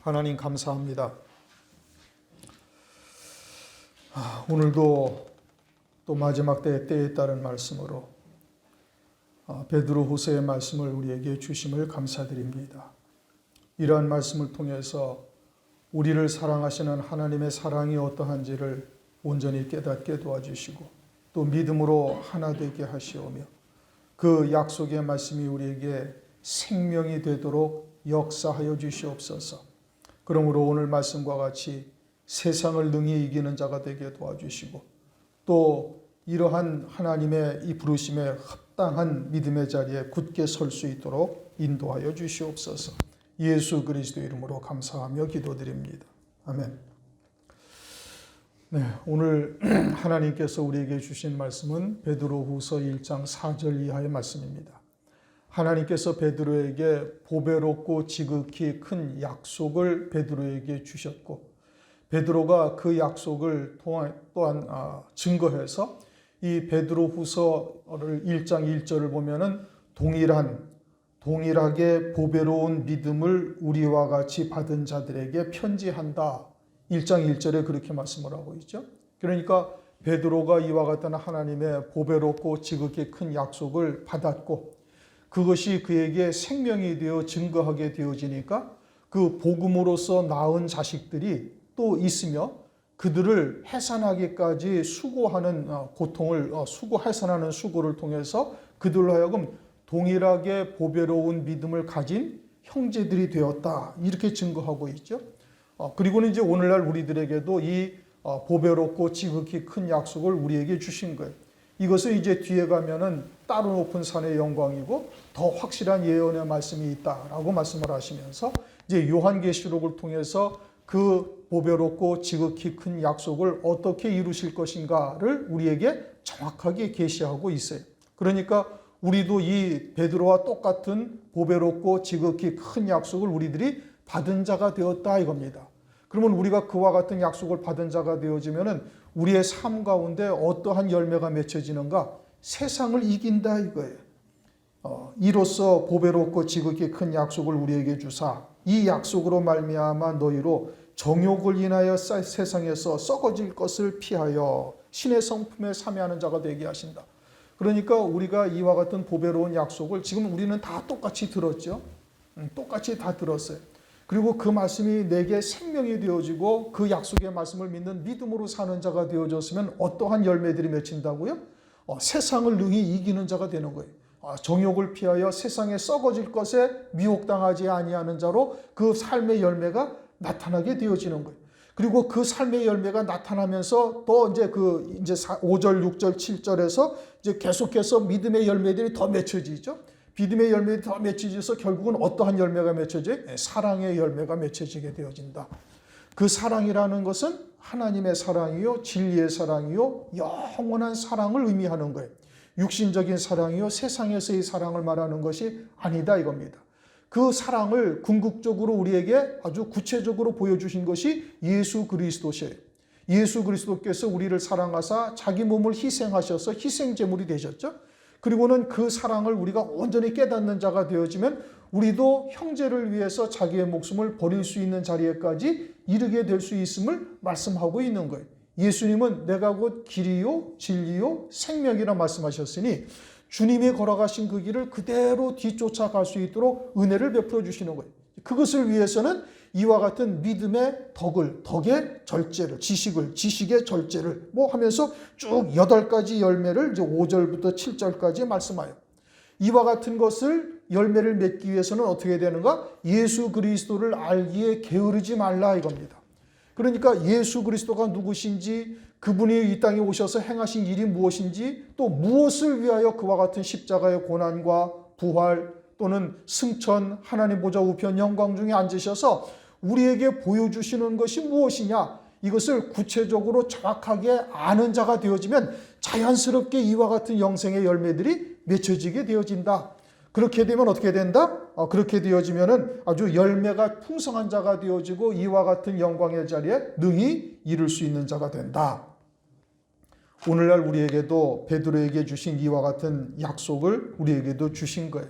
하나님 감사합니다. 오늘도 또 마지막 때에 따른 말씀으로 베드로후서의 말씀을 우리에게 주심을 감사드립니다. 이러한 말씀을 통해서 우리를 사랑하시는 하나님의 사랑이 어떠한지를 온전히 깨닫게 도와주시고 또 믿음으로 하나 되게 하시오며 그 약속의 말씀이 우리에게 생명이 되도록 역사하여 주시옵소서. 그러므로 오늘 말씀과 같이 세상을 능히 이기는 자가 되게 도와주시고 또 이러한 하나님의 이 부르심에 합당한 믿음의 자리에 굳게 설 수 있도록 인도하여 주시옵소서. 예수 그리스도 이름으로 감사하며 기도드립니다. 아멘. 네, 오늘 하나님께서 우리에게 주신 말씀은 베드로후서 1장 4절 이하의 말씀입니다. 하나님께서 베드로에게 보배롭고 지극히 큰 약속을 베드로에게 주셨고 베드로가 그 약속을 또한 증거해서 이 베드로후서를 1장 1절을 보면은 동일하게 보배로운 믿음을 우리와 같이 받은 자들에게 편지한다. 1장 1절에 그렇게 말씀을 하고 있죠. 그러니까 베드로가 이와 같은 하나님의 보배롭고 지극히 큰 약속을 받았고 그것이 그에게 생명이 되어 증거하게 되어지니까 그 복음으로서 낳은 자식들이 또 있으며 그들을 해산하기까지 수고하는 고통을 해산하는 수고를 통해서 그들로 하여금 동일하게 보배로운 믿음을 가진 형제들이 되었다. 이렇게 증거하고 있죠. 그리고는 이제 오늘날 우리들에게도 이 보배롭고 지극히 큰 약속을 우리에게 주신 거예요. 이것은 이제 뒤에 가면은 따로 높은 산의 영광이고 더 확실한 예언의 말씀이 있다라고 말씀을 하시면서 이제 요한계시록을 통해서 그 보배롭고 지극히 큰 약속을 어떻게 이루실 것인가를 우리에게 정확하게 계시하고 있어요. 그러니까 우리도 이 베드로와 똑같은 보배롭고 지극히 큰 약속을 우리들이 받은 자가 되었다 이겁니다. 그러면 우리가 그와 같은 약속을 받은 자가 되어지면은 우리의 삶 가운데 어떠한 열매가 맺혀지는가? 세상을 이긴다 이거예요. 이로써 보배롭고 지극히 큰 약속을 우리에게 주사 이 약속으로 말미암아 너희로 정욕을 인하여 세상에서 썩어질 것을 피하여 신의 성품에 참여하는 자가 되게 하신다. 그러니까 우리가 이와 같은 보배로운 약속을 지금 우리는 다 똑같이 들었죠. 똑같이 다 들었어요. 그리고 그 말씀이 내게 생명이 되어지고 그 약속의 말씀을 믿는 믿음으로 사는 자가 되어졌으면 어떠한 열매들이 맺힌다고요? 세상을 능히 이기는 자가 되는 거예요. 정욕을 피하여 세상에 썩어질 것에 미혹당하지 아니하는 자로 그 삶의 열매가 나타나게 되어지는 거예요. 그리고 그 삶의 열매가 나타나면서 또 이제 5절, 6절, 7절에서 이제 계속해서 믿음의 열매들이 더 맺혀지죠. 믿음의 열매들이 더 맺혀져서 결국은 어떠한 열매가 맺혀져요? 사랑의 열매가 맺혀지게 되어진다. 그 사랑이라는 것은 하나님의 사랑이요, 진리의 사랑이요, 영원한 사랑을 의미하는 거예요. 육신적인 사랑이요, 세상에서의 사랑을 말하는 것이 아니다 이겁니다. 그 사랑을 궁극적으로 우리에게 아주 구체적으로 보여주신 것이 예수 그리스도시에요. 예수 그리스도께서 우리를 사랑하사 자기 몸을 희생하셔서 희생제물이 되셨죠. 그리고는 그 사랑을 우리가 온전히 깨닫는 자가 되어지면 우리도 형제를 위해서 자기의 목숨을 버릴 수 있는 자리에까지 이르게 될 수 있음을 말씀하고 있는 거예요. 예수님은 내가 곧 길이요 진리요 생명이라 말씀하셨으니 주님이 걸어가신 그 길을 그대로 뒤쫓아갈 수 있도록 은혜를 베풀어 주시는 거예요. 그것을 위해서는 이와 같은 믿음의 덕의 절제를, 지식의 절제를 하면서 쭉 8가지 열매를 이제 5절부터 7절까지 말씀하여 이와 같은 것을 열매를 맺기 위해서는 어떻게 되는가? 예수 그리스도를 알기에 게으르지 말라 이겁니다. 그러니까 예수 그리스도가 누구신지 그분이 이 땅에 오셔서 행하신 일이 무엇인지 또 무엇을 위하여 그와 같은 십자가의 고난과 부활 또는 승천 하나님 보좌 우편 영광 중에 앉으셔서 우리에게 보여주시는 것이 무엇이냐 이것을 구체적으로 정확하게 아는 자가 되어지면 자연스럽게 이와 같은 영생의 열매들이 맺혀지게 되어진다. 그렇게 되면 어떻게 된다? 그렇게 되어지면은 아주 열매가 풍성한 자가 되어지고 이와 같은 영광의 자리에 능히 이룰 수 있는 자가 된다. 오늘날 우리에게도 베드로에게 주신 이와 같은 약속을 우리에게도 주신 거예요.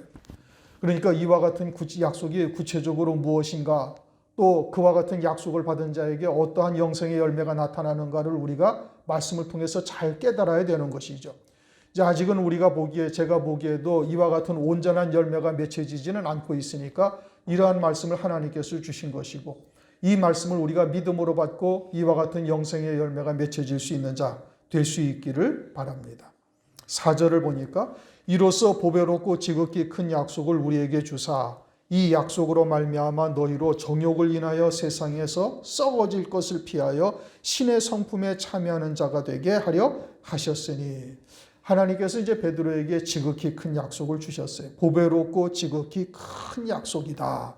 그러니까 이와 같은 약속이 구체적으로 무엇인가? 또 그와 같은 약속을 받은 자에게 어떠한 영생의 열매가 나타나는가를 우리가 말씀을 통해서 잘 깨달아야 되는 것이죠. 이제 아직은 제가 보기에도 이와 같은 온전한 열매가 맺혀지지는 않고 있으니까 이러한 말씀을 하나님께서 주신 것이고, 이 말씀을 우리가 믿음으로 받고 이와 같은 영생의 열매가 맺혀질 수 있는 자 될 수 있기를 바랍니다. 4절을 보니까 이로써 보배롭고 지극히 큰 약속을 우리에게 주사 이 약속으로 말미암아 너희로 정욕을 인하여 세상에서 썩어질 것을 피하여 신의 성품에 참여하는 자가 되게 하려 하셨으니, 하나님께서 이제 베드로에게 지극히 큰 약속을 주셨어요. 보배롭고 지극히 큰 약속이다.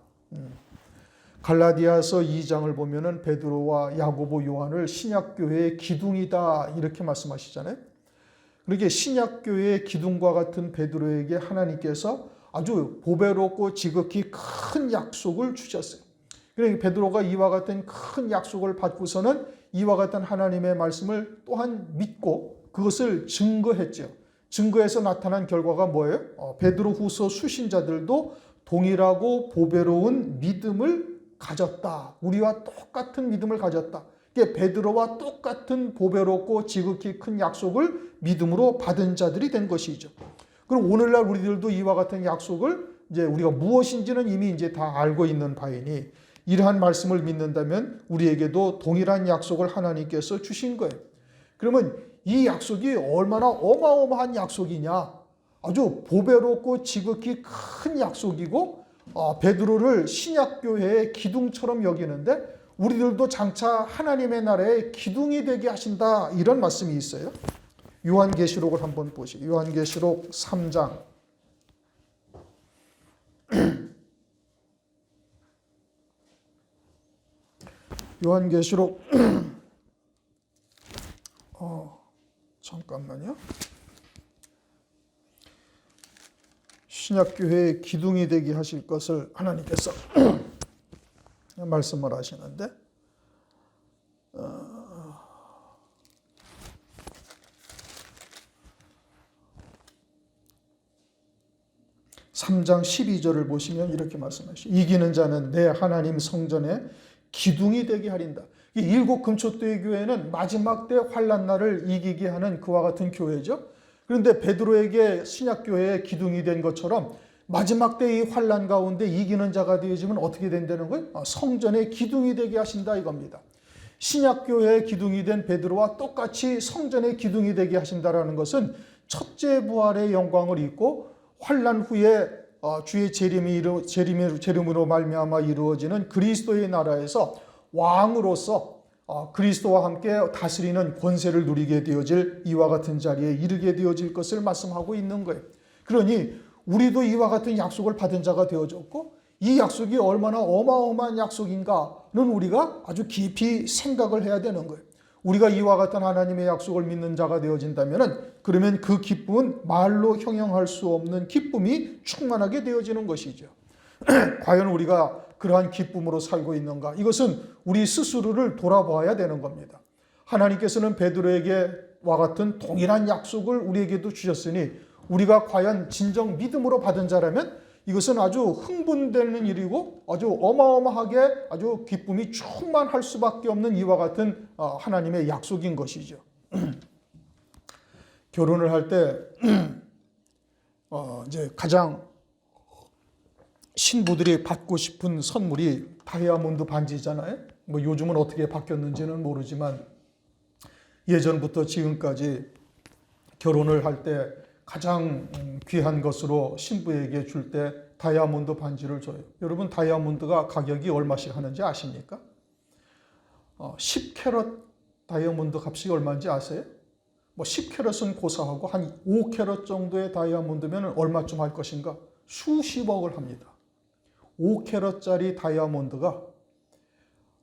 갈라디아서 2장을 보면은 베드로와 야고보, 요한을 신약교회의 기둥이다 이렇게 말씀하시잖아요. 그렇게 신약교회의 기둥과 같은 베드로에게 하나님께서 아주 보배롭고 지극히 큰 약속을 주셨어요. 그러니까 베드로가 이와 같은 큰 약속을 받고서는 이와 같은 하나님의 말씀을 또한 믿고 그것을 증거했죠. 증거해서 나타난 결과가 뭐예요? 베드로후서 수신자들도 동일하고 보배로운 믿음을 가졌다. 우리와 똑같은 믿음을 가졌다. 베드로와 똑같은 보배롭고 지극히 큰 약속을 믿음으로 받은 자들이 된 것이죠. 그럼 오늘날 우리들도 이와 같은 약속을 이제 우리가 무엇인지는 이미 이제 다 알고 있는 바이니, 이러한 말씀을 믿는다면 우리에게도 동일한 약속을 하나님께서 주신 거예요. 그러면 이 약속이 얼마나 어마어마한 약속이냐? 아주 보배롭고 지극히 큰 약속이고, 베드로를 신약교회의 기둥처럼 여기는데 우리들도 장차 하나님의 나라의 기둥이 되게 하신다, 이런 말씀이 있어요. 요한계시록을 한번 보시죠. 요한계시록 3장. 요한계시록 잠깐만요. 신약교회의 기둥이 되게 하실 것을 하나님께서 말씀을 하시는데, 3장 12절을 보시면 이렇게 말씀하시죠. 이기는 자는 내 하나님 성전에 기둥이 되게 하린다. 이 일곱 금초대의 교회는 마지막 때 환난 날을 이기게 하는 그와 같은 교회죠. 그런데 베드로에게 신약교회의 기둥이 된 것처럼 마지막 때 이 환난 가운데 이기는 자가 되어지면 어떻게 된다는 거예요? 성전의 기둥이 되게 하신다 이겁니다. 신약교회의 기둥이 된 베드로와 똑같이 성전의 기둥이 되게 하신다라는 것은 첫째 부활의 영광을 입고 환난 후에 주의 재림으로 말미암아 이루어지는 그리스도의 나라에서 왕으로서 그리스도와 함께 다스리는 권세를 누리게 되어질 이와 같은 자리에 이르게 되어질 것을 말씀하고 있는 거예요. 그러니 우리도 이와 같은 약속을 받은 자가 되어졌고, 이 약속이 얼마나 어마어마한 약속인가는 우리가 아주 깊이 생각을 해야 되는 거예요. 우리가 이와 같은 하나님의 약속을 믿는 자가 되어진다면 그러면 그 기쁨은 말로 형용할 수 없는 기쁨이 충만하게 되어지는 것이죠. 과연 우리가 그러한 기쁨으로 살고 있는가? 이것은 우리 스스로를 돌아봐야 되는 겁니다. 하나님께서는 베드로에게와 같은 동일한 약속을 우리에게도 주셨으니 우리가 과연 진정 믿음으로 받은 자라면 이것은 아주 흥분되는 일이고 아주 어마어마하게 아주 기쁨이 충만할 수밖에 없는 이와 같은 하나님의 약속인 것이죠. 결혼을 할 때 이제 가장 신부들이 받고 싶은 선물이 다이아몬드 반지잖아요. 뭐 요즘은 어떻게 바뀌었는지는 모르지만 예전부터 지금까지 결혼을 할 때 가장 귀한 것으로 신부에게 줄 때 다이아몬드 반지를 줘요. 여러분 다이아몬드가 가격이 얼마씩 하는지 아십니까? 10캐럿 다이아몬드 값이 얼마인지 아세요? 뭐 10캐럿은 고사하고 한 5캐럿 정도의 다이아몬드면 얼마쯤 할 것인가? 수십억을 합니다. 5캐럿짜리 다이아몬드가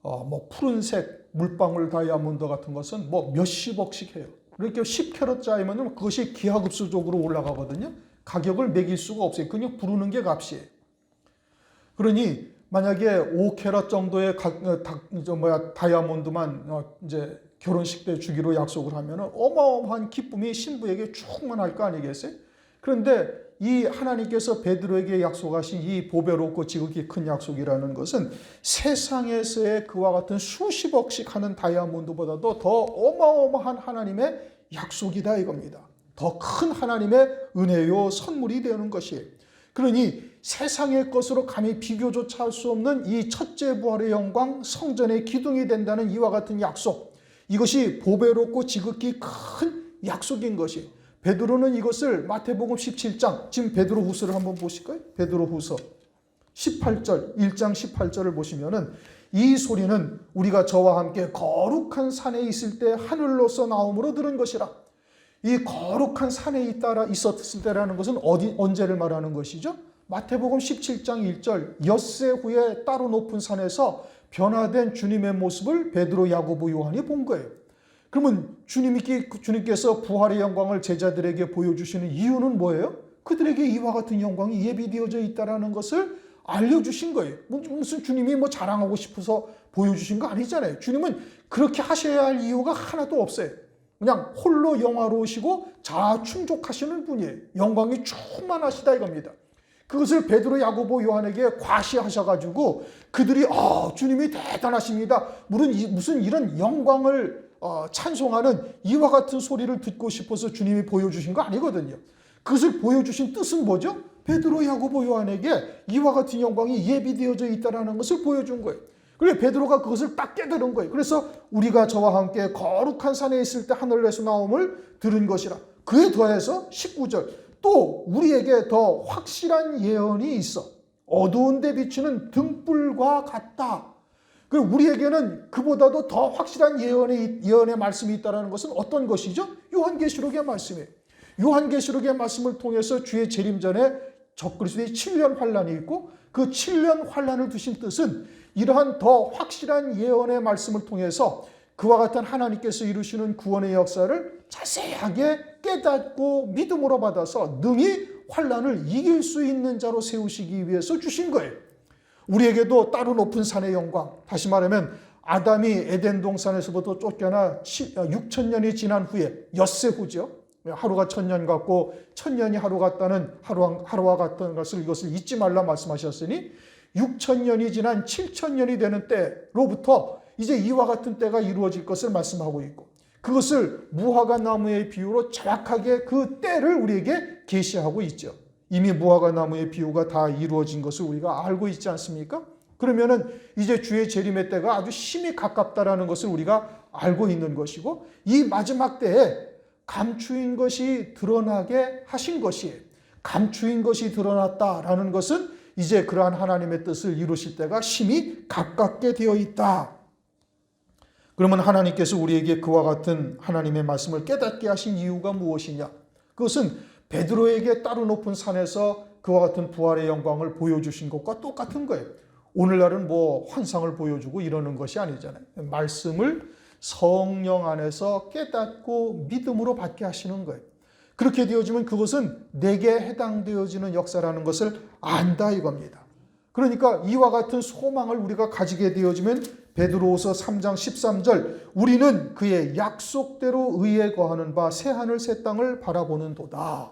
뭐 푸른색 물방울 다이아몬드 같은 것은 뭐 몇십억씩 해요. 그렇게 10캐럿짜리면 그것이 기하급수적으로 올라가거든요. 가격을 매길 수가 없어요. 그냥 부르는 게 값이에요. 그러니 만약에 5캐럿 정도의 다이아몬드만 이제 결혼식 때 주기로 약속을 하면 어마어마한 기쁨이 신부에게 충만할 거 아니겠어요? 그런데 이 하나님께서 베드로에게 약속하신 이 보배롭고 지극히 큰 약속이라는 것은 세상에서의 그와 같은 수십억씩 하는 다이아몬드보다도 더 어마어마한 하나님의 약속이다 이겁니다. 더 큰 하나님의 은혜요 선물이 되는 것이에요. 그러니 세상의 것으로 감히 비교조차 할 수 없는 이 첫째 부활의 영광, 성전의 기둥이 된다는 이와 같은 약속, 이것이 보배롭고 지극히 큰 약속인 것이에요. 베드로는 이것을 마태복음 17장, 지금 베드로후서를 한번 보실까요? 베드로후서 18절, 1장 18절을 보시면은 이 소리는 우리가 저와 함께 거룩한 산에 있을 때 하늘로서 나옴으로 들은 것이라. 이 거룩한 산에 있었을 때라는 것은 언제를 말하는 것이죠? 마태복음 17장 1절, 엿새 후에 따로 높은 산에서 변화된 주님의 모습을 베드로, 야고보, 요한이 본 거예요. 그러면 주님께서 부활의 영광을 제자들에게 보여주시는 이유는 뭐예요? 그들에게 이와 같은 영광이 예비되어져 있다는 것을 알려주신 거예요. 무슨 주님이 자랑하고 싶어서 보여주신 거 아니잖아요. 주님은 그렇게 하셔야 할 이유가 하나도 없어요. 그냥 홀로 영화로우시고 자충족하시는 분이에요. 영광이 충만하시다 이겁니다. 그것을 베드로, 야고보, 요한에게 과시하셔가지고 그들이 주님이 대단하십니다. 무슨 이런 영광을 찬송하는 이와 같은 소리를 듣고 싶어서 주님이 보여주신 거 아니거든요. 그것을 보여주신 뜻은 뭐죠? 베드로, 야고보, 요한에게 이와 같은 영광이 예비되어져 있다는 것을 보여준 거예요. 그래서 베드로가 그것을 딱 깨달은 거예요. 그래서 우리가 저와 함께 거룩한 산에 있을 때 하늘에서 나옴을 들은 것이라. 그에 더해서 19절, 또 우리에게 더 확실한 예언이 있어 어두운 데 비추는 등불과 같다. 우리에게는 그보다도 더 확실한 예언의 말씀이 있다는 것은 어떤 것이죠? 요한계시록의 말씀이에요. 요한계시록의 말씀을 통해서 주의 재림 전에 적그리스도의 7년 환란이 있고 그 7년 환란을 두신 뜻은 이러한 더 확실한 예언의 말씀을 통해서 그와 같은 하나님께서 이루시는 구원의 역사를 자세하게 깨닫고 믿음으로 받아서 능히 환란을 이길 수 있는 자로 세우시기 위해서 주신 거예요. 우리에게도 따로 높은 산의 영광, 다시 말하면 아담이 에덴 동산에서부터 쫓겨나 6천년이 지난 후에 엿새 후죠. 하루가 1000년 같고 1000년이 하루 같다는 하루와 같다는 것을 이것을 잊지 말라 말씀하셨으니 6000년이 지난 7000년이 되는 때로부터 이제 이와 같은 때가 이루어질 것을 말씀하고 있고 그것을 무화과 나무의 비유로 정확하게 그 때를 우리에게 계시하고 있죠. 이미 무화과 나무의 비유가 다 이루어진 것을 우리가 알고 있지 않습니까? 그러면은 이제 주의 재림의 때가 아주 심히 가깝다라는 것을 우리가 알고 있는 것이고 이 마지막 때에 감추인 것이 드러나게 하신 것이에요. 감추인 것이 드러났다라는 것은 이제 그러한 하나님의 뜻을 이루실 때가 심히 가깝게 되어 있다. 그러면 하나님께서 우리에게 그와 같은 하나님의 말씀을 깨닫게 하신 이유가 무엇이냐? 그것은 베드로에게 따로 높은 산에서 그와 같은 부활의 영광을 보여주신 것과 똑같은 거예요. 오늘날은 환상을 보여주고 이러는 것이 아니잖아요. 말씀을 성령 안에서 깨닫고 믿음으로 받게 하시는 거예요. 그렇게 되어지면 그것은 내게 해당되어지는 역사라는 것을 안다 이겁니다. 그러니까 이와 같은 소망을 우리가 가지게 되어지면 베드로후서 3장 13절 우리는 그의 약속대로 의에 거하는 바 새하늘 새 땅을 바라보는도다.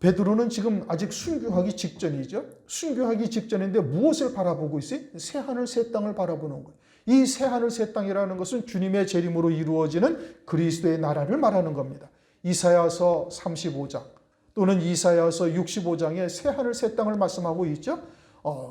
베드로는 지금 아직 순교하기 직전이죠. 순교하기 직전인데 무엇을 바라보고 있어요? 새하늘 새 땅을 바라보는 거예요. 이 새하늘 새 땅이라는 것은 주님의 재림으로 이루어지는 그리스도의 나라를 말하는 겁니다. 이사야서 35장 또는 이사야서 65장에 새하늘 새 땅을 말씀하고 있죠.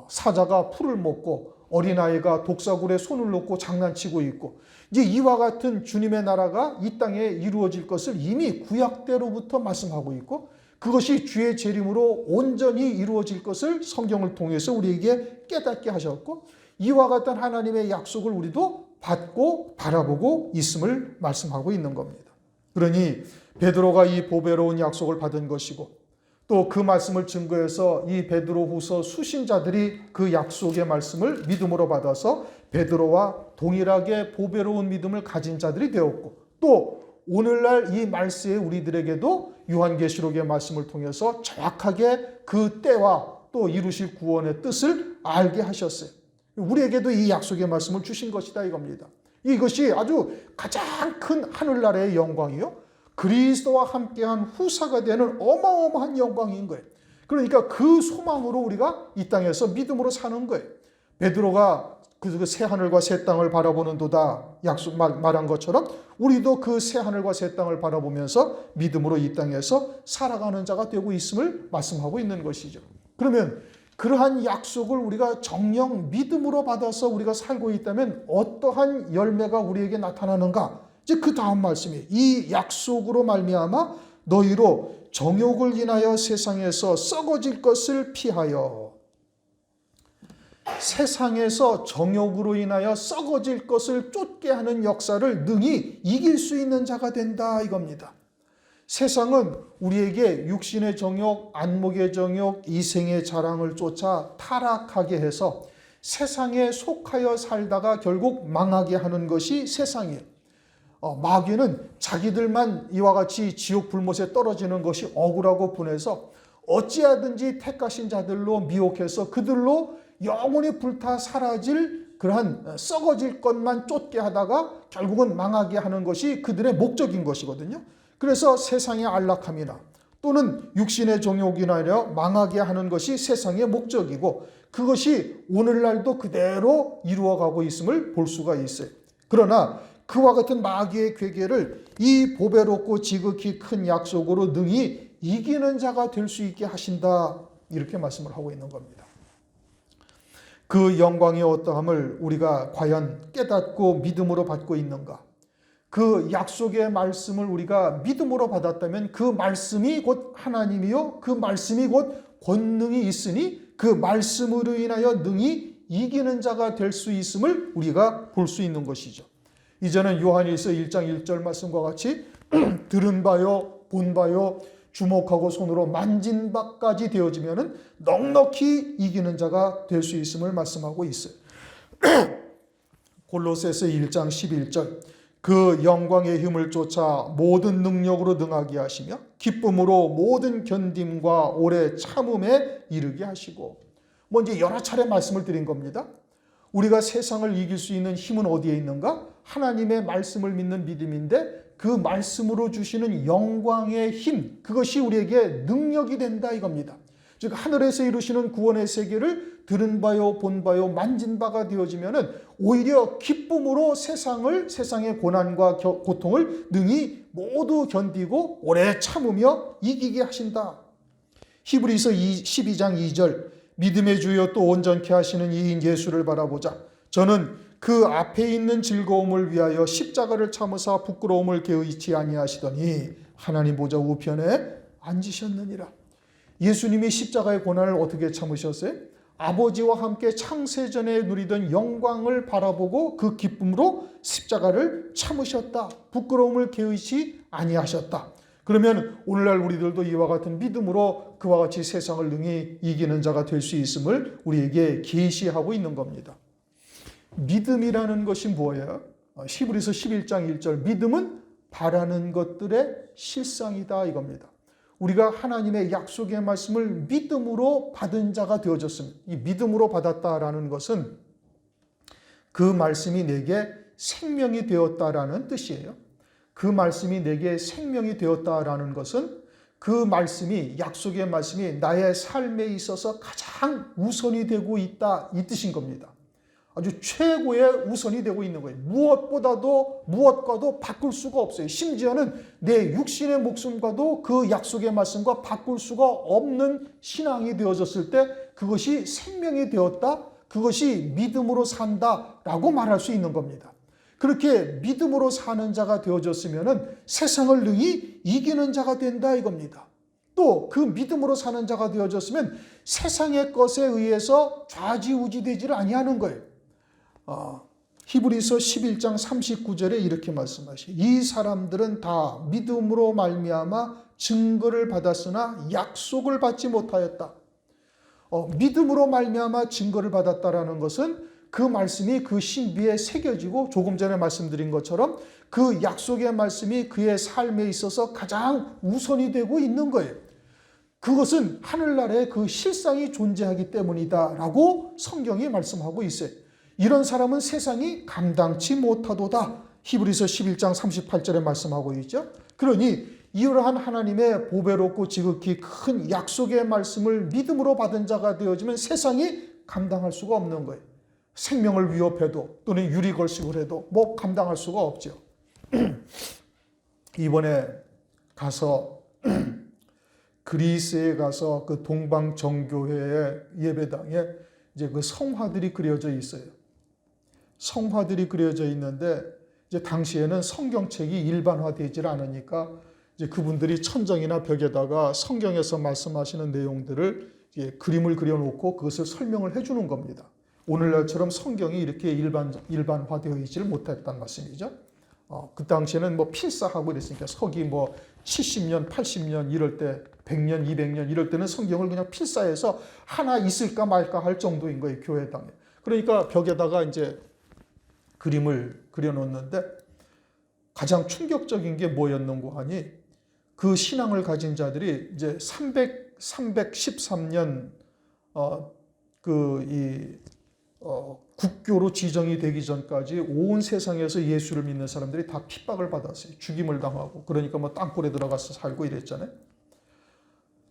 사자가 풀을 먹고 어린아이가 독사굴에 손을 놓고 장난치고 있고 이제 이와 같은 주님의 나라가 이 땅에 이루어질 것을 이미 구약 때로부터 말씀하고 있고 그것이 주의 재림으로 온전히 이루어질 것을 성경을 통해서 우리에게 깨닫게 하셨고 이와 같은 하나님의 약속을 우리도 받고 바라보고 있음을 말씀하고 있는 겁니다. 그러니 베드로가 이 보배로운 약속을 받은 것이고 또 그 말씀을 증거해서 이 베드로후서 수신자들이 그 약속의 말씀을 믿음으로 받아서 베드로와 동일하게 보배로운 믿음을 가진 자들이 되었고 또 오늘날 이 말씀에 우리들에게도 요한계시록의 말씀을 통해서 정확하게 그 때와 또 이루실 구원의 뜻을 알게 하셨어요. 우리에게도 이 약속의 말씀을 주신 것이다 이겁니다. 이것이 아주 가장 큰 하늘나라의 영광이요. 그리스도와 함께한 후사가 되는 어마어마한 영광인 거예요. 그러니까 그 소망으로 우리가 이 땅에서 믿음으로 사는 거예요. 베드로가 그 새 하늘과 새 땅을 바라보는도다 약속 말한 것처럼 우리도 그 새 하늘과 새 땅을 바라보면서 믿음으로 이 땅에서 살아가는 자가 되고 있음을 말씀하고 있는 것이죠. 그러면 그러한 약속을 우리가 정녕 믿음으로 받아서 우리가 살고 있다면 어떠한 열매가 우리에게 나타나는가? 이제 그 다음 말씀이 이 약속으로 말미암아 너희로 정욕을 인하여 세상에서 썩어질 것을 피하여, 세상에서 정욕으로 인하여 썩어질 것을 쫓게 하는 역사를 능히 이길 수 있는 자가 된다 이겁니다. 세상은 우리에게 육신의 정욕, 안목의 정욕, 이생의 자랑을 쫓아 타락하게 해서 세상에 속하여 살다가 결국 망하게 하는 것이 세상이에요. 마귀는 자기들만 이와 같이 지옥 불못에 떨어지는 것이 억울하고 분해서 어찌하든지 택하신 자들로 미혹해서 그들로 영원히 불타 사라질 그러한 썩어질 것만 쫓게 하다가 결국은 망하게 하는 것이 그들의 목적인 것이거든요. 그래서 세상의 안락함이나 또는 육신의 정욕이나 망하게 하는 것이 세상의 목적이고 그것이 오늘날도 그대로 이루어가고 있음을 볼 수가 있어요. 그러나 그와 같은 마귀의 괴계를 이 보배롭고 지극히 큰 약속으로 능히 이기는 자가 될 수 있게 하신다 이렇게 말씀을 하고 있는 겁니다. 그 영광의 어떠함을 우리가 과연 깨닫고 믿음으로 받고 있는가? 그 약속의 말씀을 우리가 믿음으로 받았다면 그 말씀이 곧 하나님이요 그 말씀이 곧 권능이 있으니 그 말씀으로 인하여 능히 이기는 자가 될 수 있음을 우리가 볼 수 있는 것이죠. 이제는 요한일서 1장 1절 말씀과 같이 들은 바요 본 바요 주목하고 손으로 만진 바까지 되어지면 넉넉히 이기는 자가 될 수 있음을 말씀하고 있어요. 골로새서 1장 11절 그 영광의 힘을 쫓아 모든 능력으로 능하게 하시며 기쁨으로 모든 견딤과 오래 참음에 이르게 하시고 이제 여러 차례 말씀을 드린 겁니다. 우리가 세상을 이길 수 있는 힘은 어디에 있는가? 하나님의 말씀을 믿는 믿음인데 그 말씀으로 주시는 영광의 힘 그것이 우리에게 능력이 된다 이겁니다. 즉 하늘에서 이루시는 구원의 세계를 들은 바요 본 바요 만진 바가 되어지면 오히려 기쁨으로 세상의 고난과 고통을 능히 모두 견디고 오래 참으며 이기게 하신다. 히브리서 12장 2절 믿음의 주여 또 온전케 하시는 이인 예수를 바라보자. 저는 그 앞에 있는 즐거움을 위하여 십자가를 참으사 부끄러움을 개의치 아니하시더니 하나님 보좌 우편에 앉으셨느니라. 예수님이 십자가의 고난을 어떻게 참으셨어요? 아버지와 함께 창세전에 누리던 영광을 바라보고 그 기쁨으로 십자가를 참으셨다. 부끄러움을 개의치 아니하셨다. 그러면 오늘날 우리들도 이와 같은 믿음으로 그와 같이 세상을 능히 이기는 자가 될 수 있음을 우리에게 계시하고 있는 겁니다. 믿음이라는 것이 뭐예요? 히브리서 11장 1절 믿음은 바라는 것들의 실상이다 이겁니다. 우리가 하나님의 약속의 말씀을 믿음으로 받은 자가 되어졌습니다. 이 믿음으로 받았다라는 것은 그 말씀이 내게 생명이 되었다라는 뜻이에요. 그 말씀이 내게 생명이 되었다라는 것은 그 말씀이 약속의 말씀이 나의 삶에 있어서 가장 우선이 되고 있다 이 뜻인 겁니다. 아주 최고의 우선이 되고 있는 거예요. 무엇과도 바꿀 수가 없어요. 심지어는 내 육신의 목숨과도 그 약속의 말씀과 바꿀 수가 없는 신앙이 되어졌을 때 그것이 생명이 되었다. 그것이 믿음으로 산다라고 말할 수 있는 겁니다. 그렇게 믿음으로 사는 자가 되어졌으면 세상을 능히 이기는 자가 된다 이겁니다. 또 그 믿음으로 사는 자가 되어졌으면 세상의 것에 의해서 좌지우지되지를 아니하는 거예요. 히브리서 11장 39절에 이렇게 말씀하시죠. 이 사람들은 다 믿음으로 말미암아 증거를 받았으나 약속을 받지 못하였다. 믿음으로 말미암아 증거를 받았다라는 것은 그 말씀이 그 신비에 새겨지고 조금 전에 말씀드린 것처럼 그 약속의 말씀이 그의 삶에 있어서 가장 우선이 되고 있는 거예요. 그것은 하늘나라에 그 실상이 존재하기 때문이다라고 성경이 말씀하고 있어요. 이런 사람은 세상이 감당치 못하도다. 히브리서 11장 38절에 말씀하고 있죠. 그러니 이러한 하나님의 보배롭고 지극히 큰 약속의 말씀을 믿음으로 받은 자가 되어지면 세상이 감당할 수가 없는 거예요. 생명을 위협해도 또는 유리걸식을 해도 뭐 감당할 수가 없죠. 이번에 가서 그리스에 가서 그 동방정교회의 예배당에 이제 그 성화들이 그려져 있어요. 성화들이 그려져 있는데 이제 당시에는 성경책이 일반화되질 않으니까 이제 그분들이 천정이나 벽에다가 성경에서 말씀하시는 내용들을 그림을 그려놓고 그것을 설명을 해주는 겁니다. 오늘날처럼 성경이 이렇게 일반화되어 있지를 못했다는 말씀이죠. 그 당시에는 뭐 필사하고 그랬으니까 서기 뭐 70년, 80년 이럴 때 100년, 200년 이럴 때는 성경을 그냥 필사해서 하나 있을까 말까 할 정도인 거예요, 교회당에. 그러니까 벽에다가 이제 그림을 그려놓는데 가장 충격적인 게 뭐였는고 하니 그 신앙을 가진 자들이 이제 313년 국교로 지정이 되기 전까지 온 세상에서 예수를 믿는 사람들이 다 핍박을 받았어요. 죽임을 당하고. 그러니까 뭐 땅굴에 들어가서 살고 이랬잖아요.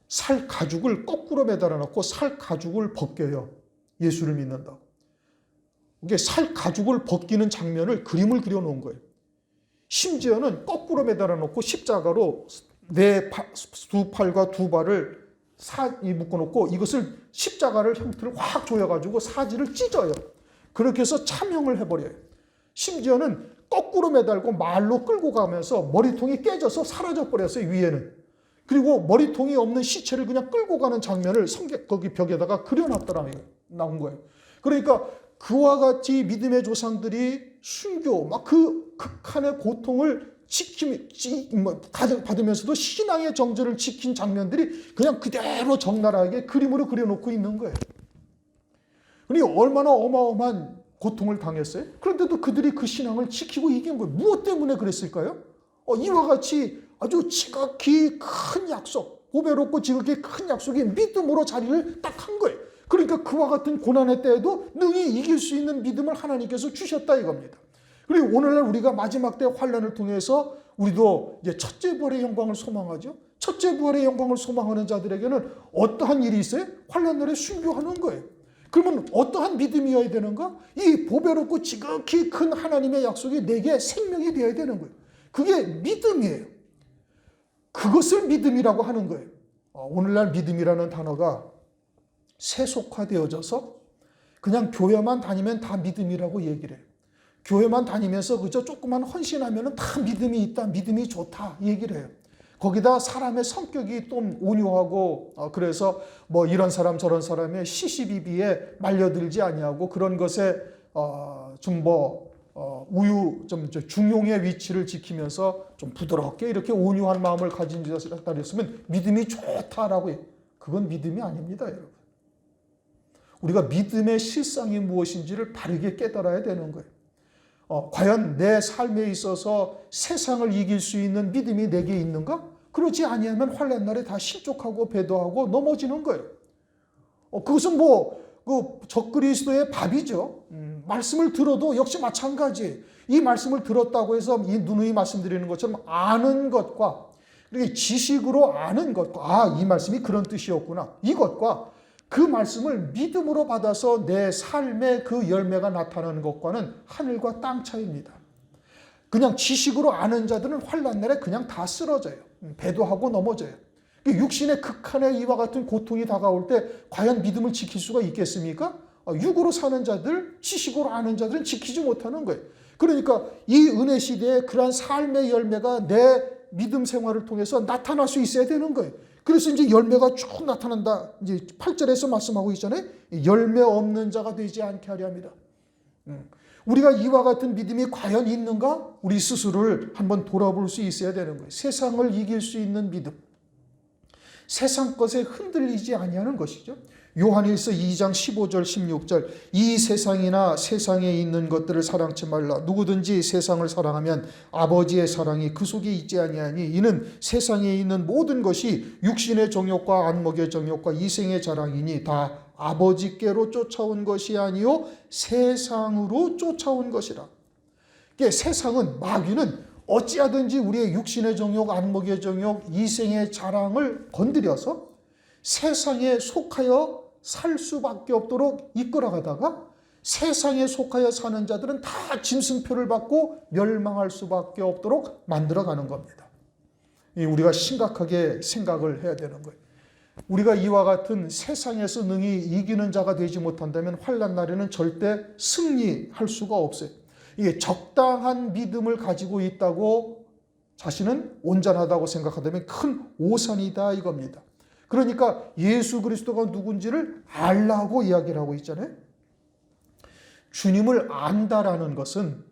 살 가죽을 거꾸로 매달아 놓고 살 가죽을 벗겨요. 예수를 믿는다고. 이게 살 가죽을 벗기는 장면을 그림을 그려 놓은 거예요. 심지어는 거꾸로 매달아 놓고 십자가로 두 팔과 두 발을 묶어 놓고 이것을 십자가를 형태를 확 조여가지고 사지를 찢어요. 그렇게 해서 참형을 해버려요. 심지어는 거꾸로 매달고 말로 끌고 가면서 머리통이 깨져서 사라져 버렸어요, 위에는. 그리고 머리통이 없는 시체를 그냥 끌고 가는 장면을 거기 벽에다가 그려놨더라는 나온 거예요. 그러니까 그와 같이 믿음의 조상들이 순교, 막 그 극한의 고통을 받으면서도 신앙의 정절을 지킨 장면들이 그냥 그대로 적나라하게 그림으로 그려놓고 있는 거예요. 그러니 얼마나 어마어마한 고통을 당했어요? 그런데도 그들이 그 신앙을 지키고 이긴 거예요. 무엇 때문에 그랬을까요? 이와 같이 아주 지극히 큰 약속, 보배롭고 지극히 큰 약속이 믿음으로 자리를 딱 한 거예요. 그러니까 그와 같은 고난의 때에도 능히 이길 수 있는 믿음을 하나님께서 주셨다 이겁니다. 그리고 오늘날 우리가 마지막 때 환난을 통해서 우리도 이제 첫째 부활의 영광을 소망하죠. 첫째 부활의 영광을 소망하는 자들에게는 어떠한 일이 있어요? 환난날에 순교하는 거예요. 그러면 어떠한 믿음이어야 되는가? 이 보배롭고 지극히 큰 하나님의 약속이 내게 생명이 되어야 되는 거예요. 그게 믿음이에요. 그것을 믿음이라고 하는 거예요. 오늘날 믿음이라는 단어가 세속화되어져서 그냥 교회만 다니면 다 믿음이라고 얘기를 해요. 교회만 다니면서 그저 조그만 헌신하면 다 믿음이 있다, 믿음이 좋다 얘기를 해요. 거기다 사람의 성격이 좀 온유하고 그래서 뭐 이런 사람 저런 사람의 시시비비에 말려들지 아니하고 그런 것에 좀 중용의 위치를 지키면서 좀 부드럽게 이렇게 온유한 마음을 가진 자들이었으면 믿음이 좋다라고 해요. 그건 믿음이 아닙니다, 여러분. 우리가 믿음의 실상이 무엇인지를 바르게 깨달아야 되는 거예요. 과연 내 삶에 있어서 세상을 이길 수 있는 믿음이 내게 있는가? 그렇지 아니하면 환난 날에 다 실족하고 배도하고 넘어지는 거예요. 그것은 적그리스도의 밥이죠. 말씀을 들어도 역시 마찬가지. 이 말씀을 들었다고 해서 이 누누이 말씀드리는 것처럼 아는 것과 이렇게 지식으로 아는 것과 이 말씀이 그런 뜻이었구나. 이것과 그 말씀을 믿음으로 받아서 내 삶의 그 열매가 나타나는 것과는 하늘과 땅 차이입니다. 그냥 지식으로 아는 자들은 환난 날에 그냥 다 쓰러져요. 배도하고 넘어져요. 육신의 극한의 이와 같은 고통이 다가올 때 과연 믿음을 지킬 수가 있겠습니까? 육으로 사는 자들, 지식으로 아는 자들은 지키지 못하는 거예요. 그러니까 이 은혜 시대에 그러한 삶의 열매가 내 믿음 생활을 통해서 나타날 수 있어야 되는 거예요. 그래서 이제 열매가 쭉 나타난다. 이제 8절에서 말씀하고 있잖아요. 열매 없는 자가 되지 않게 하려 합니다. 우리가 이와 같은 믿음이 과연 있는가? 우리 스스로를 한번 돌아볼 수 있어야 되는 거예요. 세상을 이길 수 있는 믿음. 세상 것에 흔들리지 아니하는 것이죠. 요한일서 2장 15절 16절 이 세상이나 세상에 있는 것들을 사랑치 말라. 누구든지 세상을 사랑하면 아버지의 사랑이 그 속에 있지 아니하니 이는 세상에 있는 모든 것이 육신의 정욕과 안목의 정욕과 이생의 자랑이니 다 아버지께로 쫓아온 것이 아니요 세상으로 쫓아온 것이라. 세상은 마귀는 어찌하든지 우리의 육신의 정욕, 안목의 정욕, 이생의 자랑을 건드려서 세상에 속하여 살 수밖에 없도록 이끌어가다가 세상에 속하여 사는 자들은 다 짐승표를 받고 멸망할 수밖에 없도록 만들어가는 겁니다. 우리가 심각하게 생각을 해야 되는 거예요. 우리가 이와 같은 세상에서 능히 이기는 자가 되지 못한다면 환난 날에는 절대 승리할 수가 없어요. 이게 적당한 믿음을 가지고 있다고 자신은 온전하다고 생각한다면 큰 오산이다 이겁니다. 그러니까 예수 그리스도가 누군지를 알라고 이야기를 하고 있잖아요. 주님을 안다라는 것은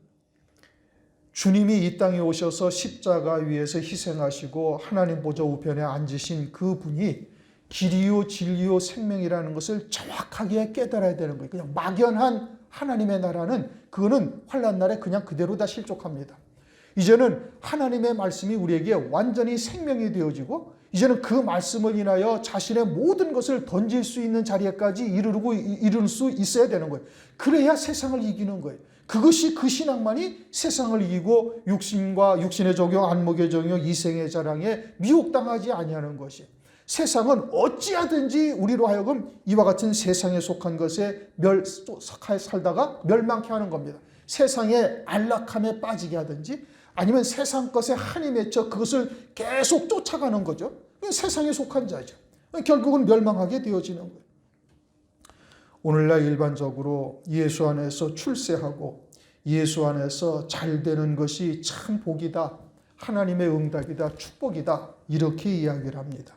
주님이 이 땅에 오셔서 십자가 위에서 희생하시고 하나님 보좌 우편에 앉으신 그 분이 길이요 진리요 생명이라는 것을 정확하게 깨달아야 되는 거예요. 그냥 막연한 하나님의 나라는 그거는 환난 날에 그냥 그대로 다 실족합니다. 이제는 하나님의 말씀이 우리에게 완전히 생명이 되어지고 이제는 그 말씀을 인하여 자신의 모든 것을 던질 수 있는 자리에까지 이룰 수 있어야 되는 거예요. 그래야 세상을 이기는 거예요. 그것이 그 신앙만이 세상을 이기고 육신의 정욕, 안목의 정욕, 이생의 자랑에 미혹당하지 아니하는 것이. 세상은 어찌하든지 우리로 하여금 이와 같은 세상에 속한 것에 살다가 멸망케 하는 겁니다. 세상의 안락함에 빠지게 하든지 아니면 세상 것에 한이 맺혀 그것을 계속 쫓아가는 거죠. 세상에 속한 자죠. 결국은 멸망하게 되어지는 거예요. 오늘날 일반적으로 예수 안에서 출세하고 예수 안에서 잘 되는 것이 참 복이다. 하나님의 응답이다. 축복이다. 이렇게 이야기를 합니다.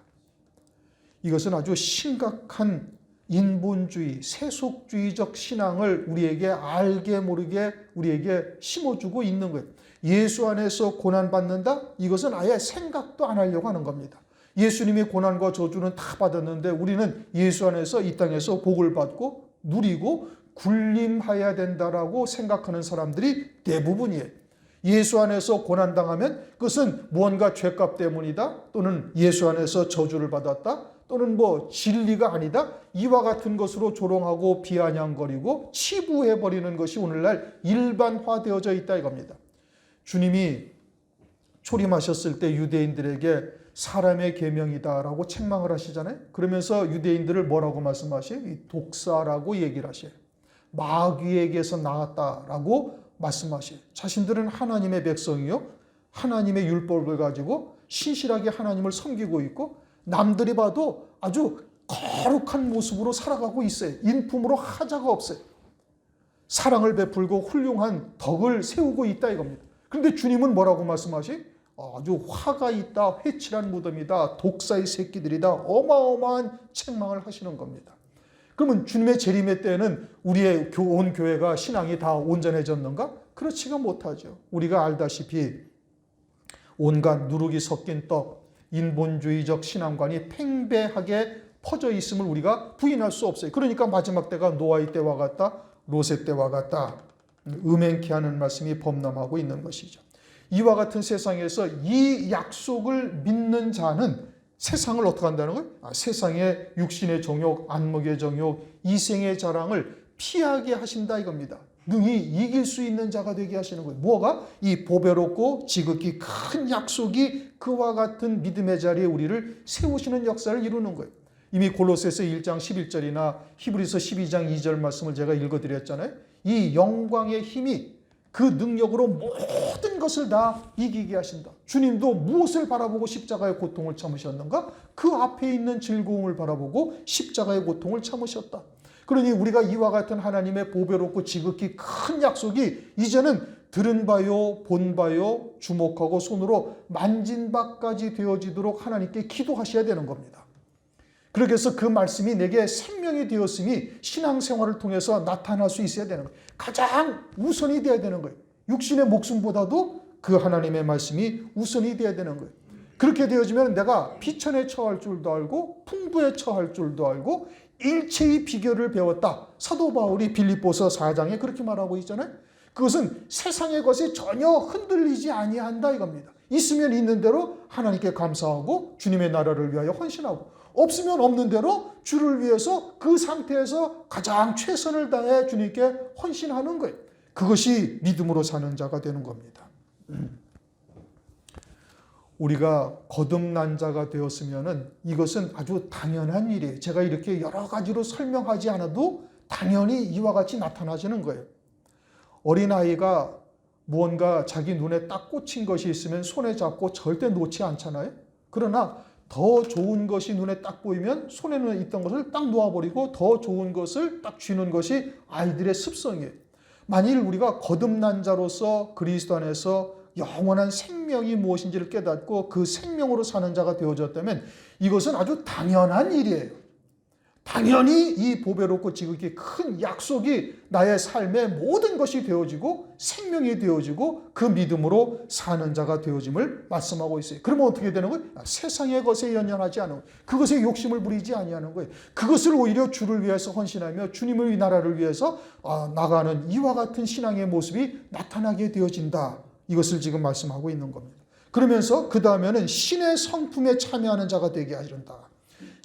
이것은 아주 심각한 인본주의, 세속주의적 신앙을 우리에게 알게 모르게 우리에게 심어주고 있는 거예요. 예수 안에서 고난받는다? 이것은 아예 생각도 안 하려고 하는 겁니다. 예수님이 고난과 저주는 다 받았는데 우리는 예수 안에서 이 땅에서 복을 받고 누리고 군림해야 된다라고 생각하는 사람들이 대부분이에요. 예수 안에서 고난당하면 그것은 무언가 죄값 때문이다 또는 예수 안에서 저주를 받았다 또는 진리가 아니다 이와 같은 것으로 조롱하고 비아냥거리고 치부해버리는 것이 오늘날 일반화되어져 있다 이겁니다. 주님이 초림하셨을 때 유대인들에게 사람의 계명이다라고 책망을 하시잖아요. 그러면서 유대인들을 뭐라고 말씀하셔요? 독사라고 얘기를 하셔요. 마귀에게서 나왔다라고 말씀하셔요. 자신들은 하나님의 백성이요. 하나님의 율법을 가지고 신실하게 하나님을 섬기고 있고 남들이 봐도 아주 거룩한 모습으로 살아가고 있어요. 인품으로 하자가 없어요. 사랑을 베풀고 훌륭한 덕을 세우고 있다 이겁니다. 그런데 주님은 뭐라고 말씀하셔요? 아주 화가 있다, 회칠한 무덤이다, 독사의 새끼들이다, 어마어마한 책망을 하시는 겁니다. 그러면 주님의 재림의 때에는 우리의 온 교회가 신앙이 다 온전해졌는가? 그렇지가 못하죠. 우리가 알다시피 온갖 누룩이 섞인 떡, 인본주의적 신앙관이 팽배하게 퍼져 있음을 우리가 부인할 수 없어요. 그러니까 마지막 때가 노아의 때와 같다, 롯의 때와 같다. 음행케 하는 말씀이 범람하고 있는 것이죠. 이와 같은 세상에서 이 약속을 믿는 자는 세상을 어떻게 한다는 거예요? 세상의 육신의 정욕, 안목의 정욕, 이생의 자랑을 피하게 하신다 이겁니다. 능히 이길 수 있는 자가 되게 하시는 거예요. 뭐가? 이 보배롭고 지극히 큰 약속이 그와 같은 믿음의 자리에 우리를 세우시는 역사를 이루는 거예요. 이미 골로새서 1장 11절이나 히브리서 12장 2절 말씀을 제가 읽어드렸잖아요. 이 영광의 힘이 그 능력으로 모든 것을 다 이기게 하신다. 주님도 무엇을 바라보고 십자가의 고통을 참으셨는가? 그 앞에 있는 즐거움을 바라보고 십자가의 고통을 참으셨다. 그러니 우리가 이와 같은 하나님의 보배롭고 지극히 큰 약속이 이제는 들은 바요, 본 바요, 주목하고 손으로 만진 바까지 되어지도록 하나님께 기도하셔야 되는 겁니다. 그렇게 해서 그 말씀이 내게 생명이 되었음이 신앙생활을 통해서 나타날 수 있어야 되는 거예요. 가장 우선이 되어야 되는 거예요. 육신의 목숨보다도 그 하나님의 말씀이 우선이 되어야 되는 거예요. 그렇게 되어지면 내가 비천에 처할 줄도 알고 풍부에 처할 줄도 알고 일체의 비결을 배웠다. 사도 바울이 빌립보서 4장에 그렇게 말하고 있잖아요. 그것은 세상의 것에 전혀 흔들리지 아니한다 이겁니다. 있으면 있는 대로 하나님께 감사하고 주님의 나라를 위하여 헌신하고 없으면 없는 대로 주를 위해서 그 상태에서 가장 최선을 다해 주님께 헌신하는 거예요. 그것이 믿음으로 사는 자가 되는 겁니다. 우리가 거듭난 자가 되었으면은 이것은 아주 당연한 일이에요. 제가 이렇게 여러 가지로 설명하지 않아도 당연히 이와 같이 나타나지는 거예요. 어린아이가 무언가 자기 눈에 딱 꽂힌 것이 있으면 손에 잡고 절대 놓지 않잖아요. 그러나 더 좋은 것이 눈에 딱 보이면 손에 있던 것을 딱 놓아버리고 더 좋은 것을 딱 쥐는 것이 아이들의 습성이에요. 만일 우리가 거듭난 자로서 그리스도 안에서 영원한 생명이 무엇인지를 깨닫고 그 생명으로 사는 자가 되어졌다면 이것은 아주 당연한 일이에요. 당연히 이 보배롭고 지극히 큰 약속이 나의 삶의 모든 것이 되어지고 생명이 되어지고 그 믿음으로 사는 자가 되어짐을 말씀하고 있어요. 그러면 어떻게 되는 거예요? 세상의 것에 연연하지 않은 거예요. 그것에 욕심을 부리지 아니하는 거예요. 그것을 오히려 주를 위해서 헌신하며 주님의 나라를 위해서 나가는 이와 같은 신앙의 모습이 나타나게 되어진다. 이것을 지금 말씀하고 있는 겁니다. 그러면서 그 다음에는 신의 성품에 참여하는 자가 되게 하신다.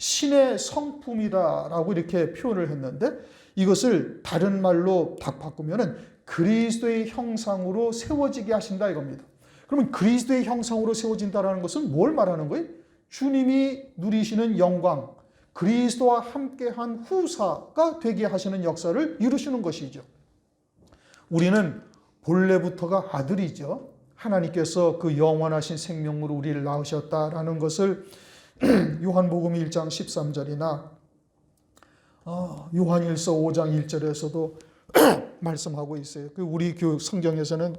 신의 성품이다라고 이렇게 표현을 했는데 이것을 다른 말로 딱 바꾸면은 그리스도의 형상으로 세워지게 하신다 이겁니다. 그러면 그리스도의 형상으로 세워진다라는 것은 뭘 말하는 거예요? 주님이 누리시는 영광, 그리스도와 함께한 후사가 되게 하시는 역사를 이루시는 것이죠. 우리는 본래부터가 아들이죠. 하나님께서 그 영원하신 생명으로 우리를 낳으셨다라는 것을 요한복음 1장 13절이나 요한일서 5장 1절에서도 말씀하고 있어요. 그 우리 교육 성경에서는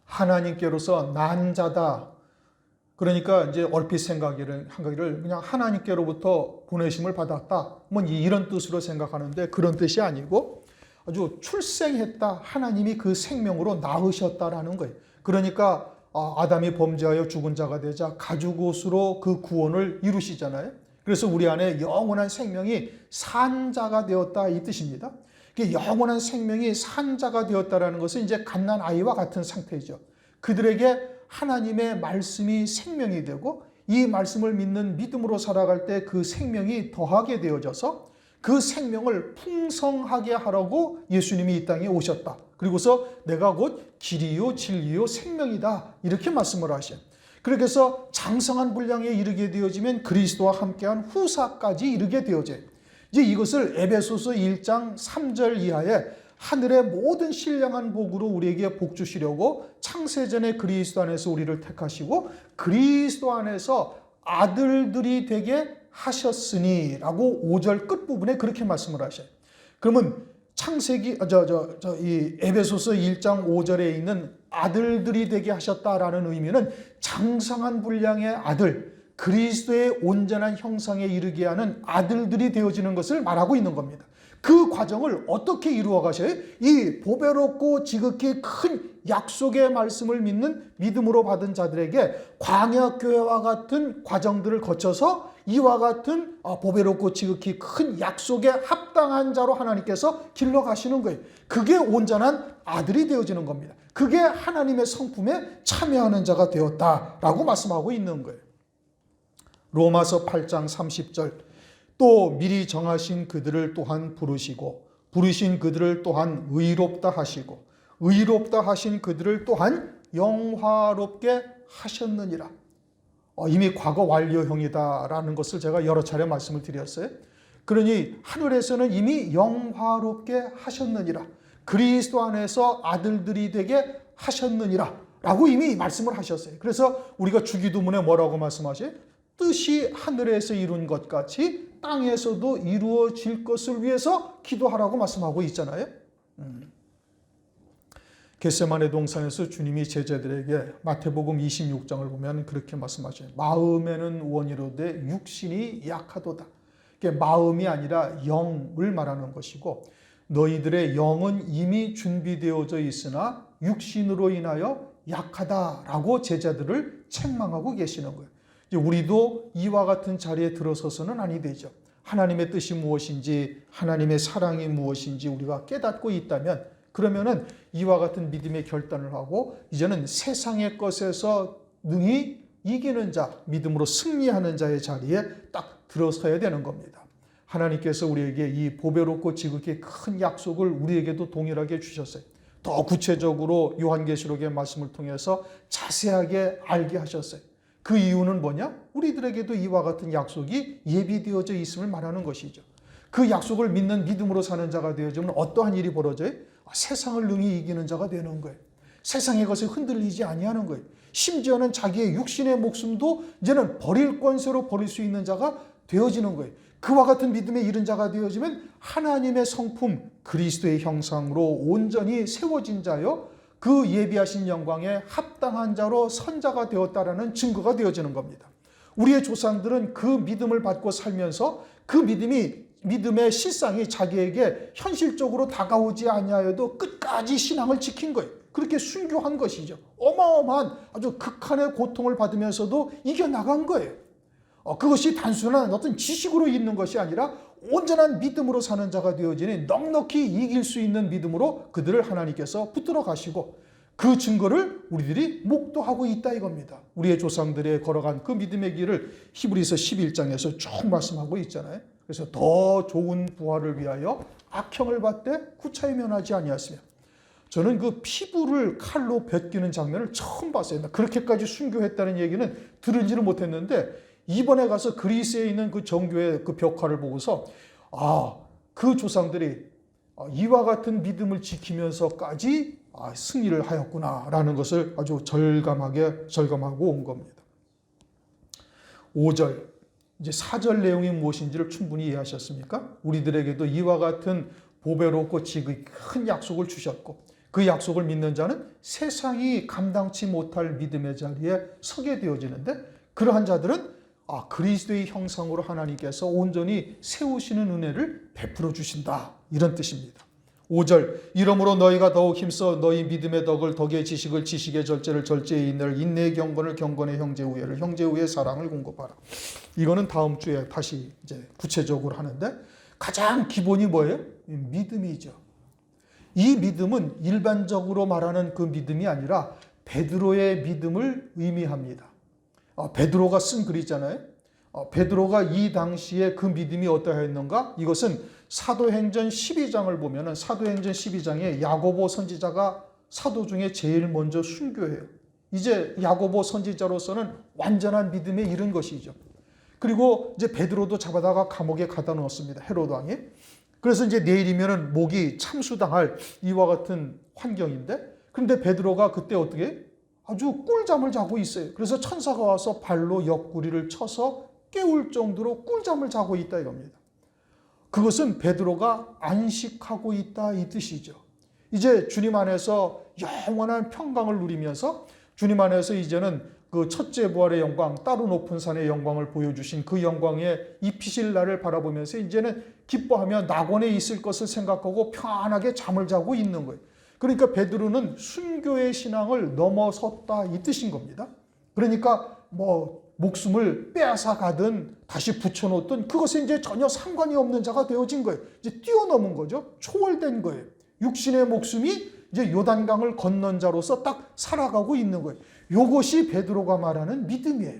하나님께로서 난 자다. 그러니까 이제 얼핏 생각하기를 그냥 하나님께로부터 보내심을 받았다. 뭐 이런 뜻으로 생각하는데 그런 뜻이 아니고 아주 출생했다. 하나님이 그 생명으로 낳으셨다라는 거예요. 그러니까 아담이 범죄하여 죽은 자가 되자 가죽옷으로 그 구원을 이루시잖아요. 그래서 우리 안에 영원한 생명이 산 자가 되었다 이 뜻입니다. 영원한 생명이 산 자가 되었다라는 것은 이제 갓난 아이와 같은 상태죠. 그들에게 하나님의 말씀이 생명이 되고 이 말씀을 믿는 믿음으로 살아갈 때 그 생명이 더하게 되어져서 그 생명을 풍성하게 하라고 예수님이 이 땅에 오셨다. 그리고서 내가 곧 길이요 진리요 생명이다. 이렇게 말씀을 하셔요. 그래서 장성한 분량에 이르게 되어지면 그리스도와 함께한 후사까지 이르게 되어져요. 이제 이것을 에베소서 1장 3절 이하에 하늘의 모든 신령한 복으로 우리에게 복 주시려고 창세전에 그리스도 안에서 우리를 택하시고 그리스도 안에서 아들들이 되게 하셨으니 라고 5절 끝부분에 그렇게 말씀을 하셔요. 그러면 창세기 이 에베소서 1장 5절에 있는 아들들이 되게 하셨다라는 의미는 장성한 분량의 아들, 그리스도의 온전한 형상에 이르게 하는 아들들이 되어지는 것을 말하고 있는 겁니다. 그 과정을 어떻게 이루어 가셔요? 이 보배롭고 지극히 큰 약속의 말씀을 믿는 믿음으로 받은 자들에게 광야교회와 같은 과정들을 거쳐서 이와 같은 보배롭고 지극히 큰 약속에 합당한 자로 하나님께서 길러가시는 거예요. 그게 온전한 아들이 되어지는 겁니다. 그게 하나님의 성품에 참여하는 자가 되었다라고 말씀하고 있는 거예요. 로마서 8장 30절 또 미리 정하신 그들을 또한 부르시고 부르신 그들을 또한 의롭다 하시고 의롭다 하신 그들을 또한 영화롭게 하셨느니라. 이미 과거 완료형이다라는 것을 제가 여러 차례 말씀을 드렸어요. 그러니 하늘에서는 이미 영화롭게 하셨느니라. 그리스도 안에서 아들들이 되게 하셨느니라 라고 이미 말씀을 하셨어요. 그래서 우리가 주기도문에 뭐라고 말씀하셔요? 뜻이 하늘에서 이룬 것 같이 땅에서도 이루어질 것을 위해서 기도하라고 말씀하고 있잖아요. 겟세마네 동산에서 주님이 제자들에게 마태복음 26장을 보면 그렇게 말씀하셔요. 마음에는 원이로되 육신이 약하도다. 마음이 아니라 영을 말하는 것이고 너희들의 영은 이미 준비되어져 있으나 육신으로 인하여 약하다라고 제자들을 책망하고 계시는 거예요. 우리도 이와 같은 자리에 들어서서는 아니 되죠. 하나님의 뜻이 무엇인지 하나님의 사랑이 무엇인지 우리가 깨닫고 있다면 그러면은 이와 같은 믿음의 결단을 하고 이제는 세상의 것에서 능히 이기는 자, 믿음으로 승리하는 자의 자리에 딱 들어서야 되는 겁니다. 하나님께서 우리에게 이 보배롭고 지극히 큰 약속을 우리에게도 동일하게 주셨어요. 더 구체적으로 요한계시록의 말씀을 통해서 자세하게 알게 하셨어요. 그 이유는 뭐냐? 우리들에게도 이와 같은 약속이 예비되어져 있음을 말하는 것이죠. 그 약속을 믿는 믿음으로 사는 자가 되어지면 어떠한 일이 벌어져요? 세상을 능히 이기는 자가 되는 거예요. 세상의 것에 흔들리지 아니하는 거예요. 심지어는 자기의 육신의 목숨도 이제는 버릴 권세로 버릴 수 있는 자가 되어지는 거예요. 그와 같은 믿음에 이른 자가 되어지면 하나님의 성품 그리스도의 형상으로 온전히 세워진 자요, 그 예비하신 영광에 합당한 자로 선자가 되었다라는 증거가 되어지는 겁니다. 우리의 조상들은 그 믿음을 받고 살면서 그 믿음의 실상이 자기에게 현실적으로 다가오지 아니하여도 끝까지 신앙을 지킨 거예요. 그렇게 순교한 것이죠. 어마어마한 아주 극한의 고통을 받으면서도 이겨나간 거예요. 그것이 단순한 어떤 지식으로 있는 것이 아니라 온전한 믿음으로 사는 자가 되어지니 넉넉히 이길 수 있는 믿음으로 그들을 하나님께서 붙들어 가시고 그 증거를 우리들이 목도하고 있다 이겁니다. 우리의 조상들의 걸어간 그 믿음의 길을 히브리서 11장에서 쭉 말씀하고 있잖아요. 그래서 더 좋은 부활을 위하여 악형을 받되 구차히 면하지 아니하시며, 저는 그 피부를 칼로 베끼는 장면을 처음 봤어요. 그렇게까지 순교했다는 얘기는 들은지를 못했는데 이번에 가서 그리스에 있는 그 정교의 그 벽화를 보고서 그 조상들이 이와 같은 믿음을 지키면서까지 승리를 하였구나라는 것을 아주 절감하고 온 겁니다. 5절, 이제 4절 내용이 무엇인지를 충분히 이해하셨습니까? 우리들에게도 이와 같은 보배롭고 지극히 큰 약속을 주셨고 그 약속을 믿는 자는 세상이 감당치 못할 믿음의 자리에 서게 되어지는데, 그러한 자들은 그리스도의 형상으로 하나님께서 온전히 세우시는 은혜를 베풀어 주신다, 이런 뜻입니다. 5절, 이러므로 너희가 더욱 힘써 너희 믿음의 덕을 덕의 지식을 지식의 절제를 절제의 인내를 인내의 경건을 경건의 형제 우애를 형제 우애의 사랑을 공급하라. 이거는 다음 주에 다시 이제 구체적으로 하는데, 가장 기본이 뭐예요? 믿음이죠. 이 믿음은 일반적으로 말하는 그 믿음이 아니라 베드로의 믿음을 의미합니다. 베드로가 쓴 글이잖아요. 베드로가 이 당시에 그 믿음이 어떠했는가? 이것은 사도행전 12장을 보면은 사도행전 12장에 야고보 선지자가 사도 중에 제일 먼저 순교해요. 이제 야고보 선지자로서는 완전한 믿음에 이른 것이죠. 그리고 이제 베드로도 잡아다가 감옥에 가다 놓았습니다. 헤로드 왕이. 그래서 이제 내일이면은 목이 참수당할 이와 같은 환경인데, 그런데 베드로가 그때 어떻게 아주 꿀잠을 자고 있어요. 그래서 천사가 와서 발로 옆구리를 쳐서 깨울 정도로 꿀잠을 자고 있다 이겁니다. 그것은 베드로가 안식하고 있다 이 뜻이죠. 이제 주님 안에서 영원한 평강을 누리면서 주님 안에서 이제는 그 첫째 부활의 영광, 따로 높은 산의 영광을 보여주신 그 영광에 입히실 날을 바라보면서 이제는 기뻐하며 낙원에 있을 것을 생각하고 편안하게 잠을 자고 있는 거예요. 그러니까 베드로는 순교의 신앙을 넘어섰다 이 뜻인 겁니다. 그러니까 목숨을 빼앗아 가든 다시 붙여놓든 그것에 이제 전혀 상관이 없는 자가 되어진 거예요. 이제 뛰어넘은 거죠. 초월된 거예요. 육신의 목숨이 이제 요단강을 건넌 자로서 딱 살아가고 있는 거예요. 이것이 베드로가 말하는 믿음이에요.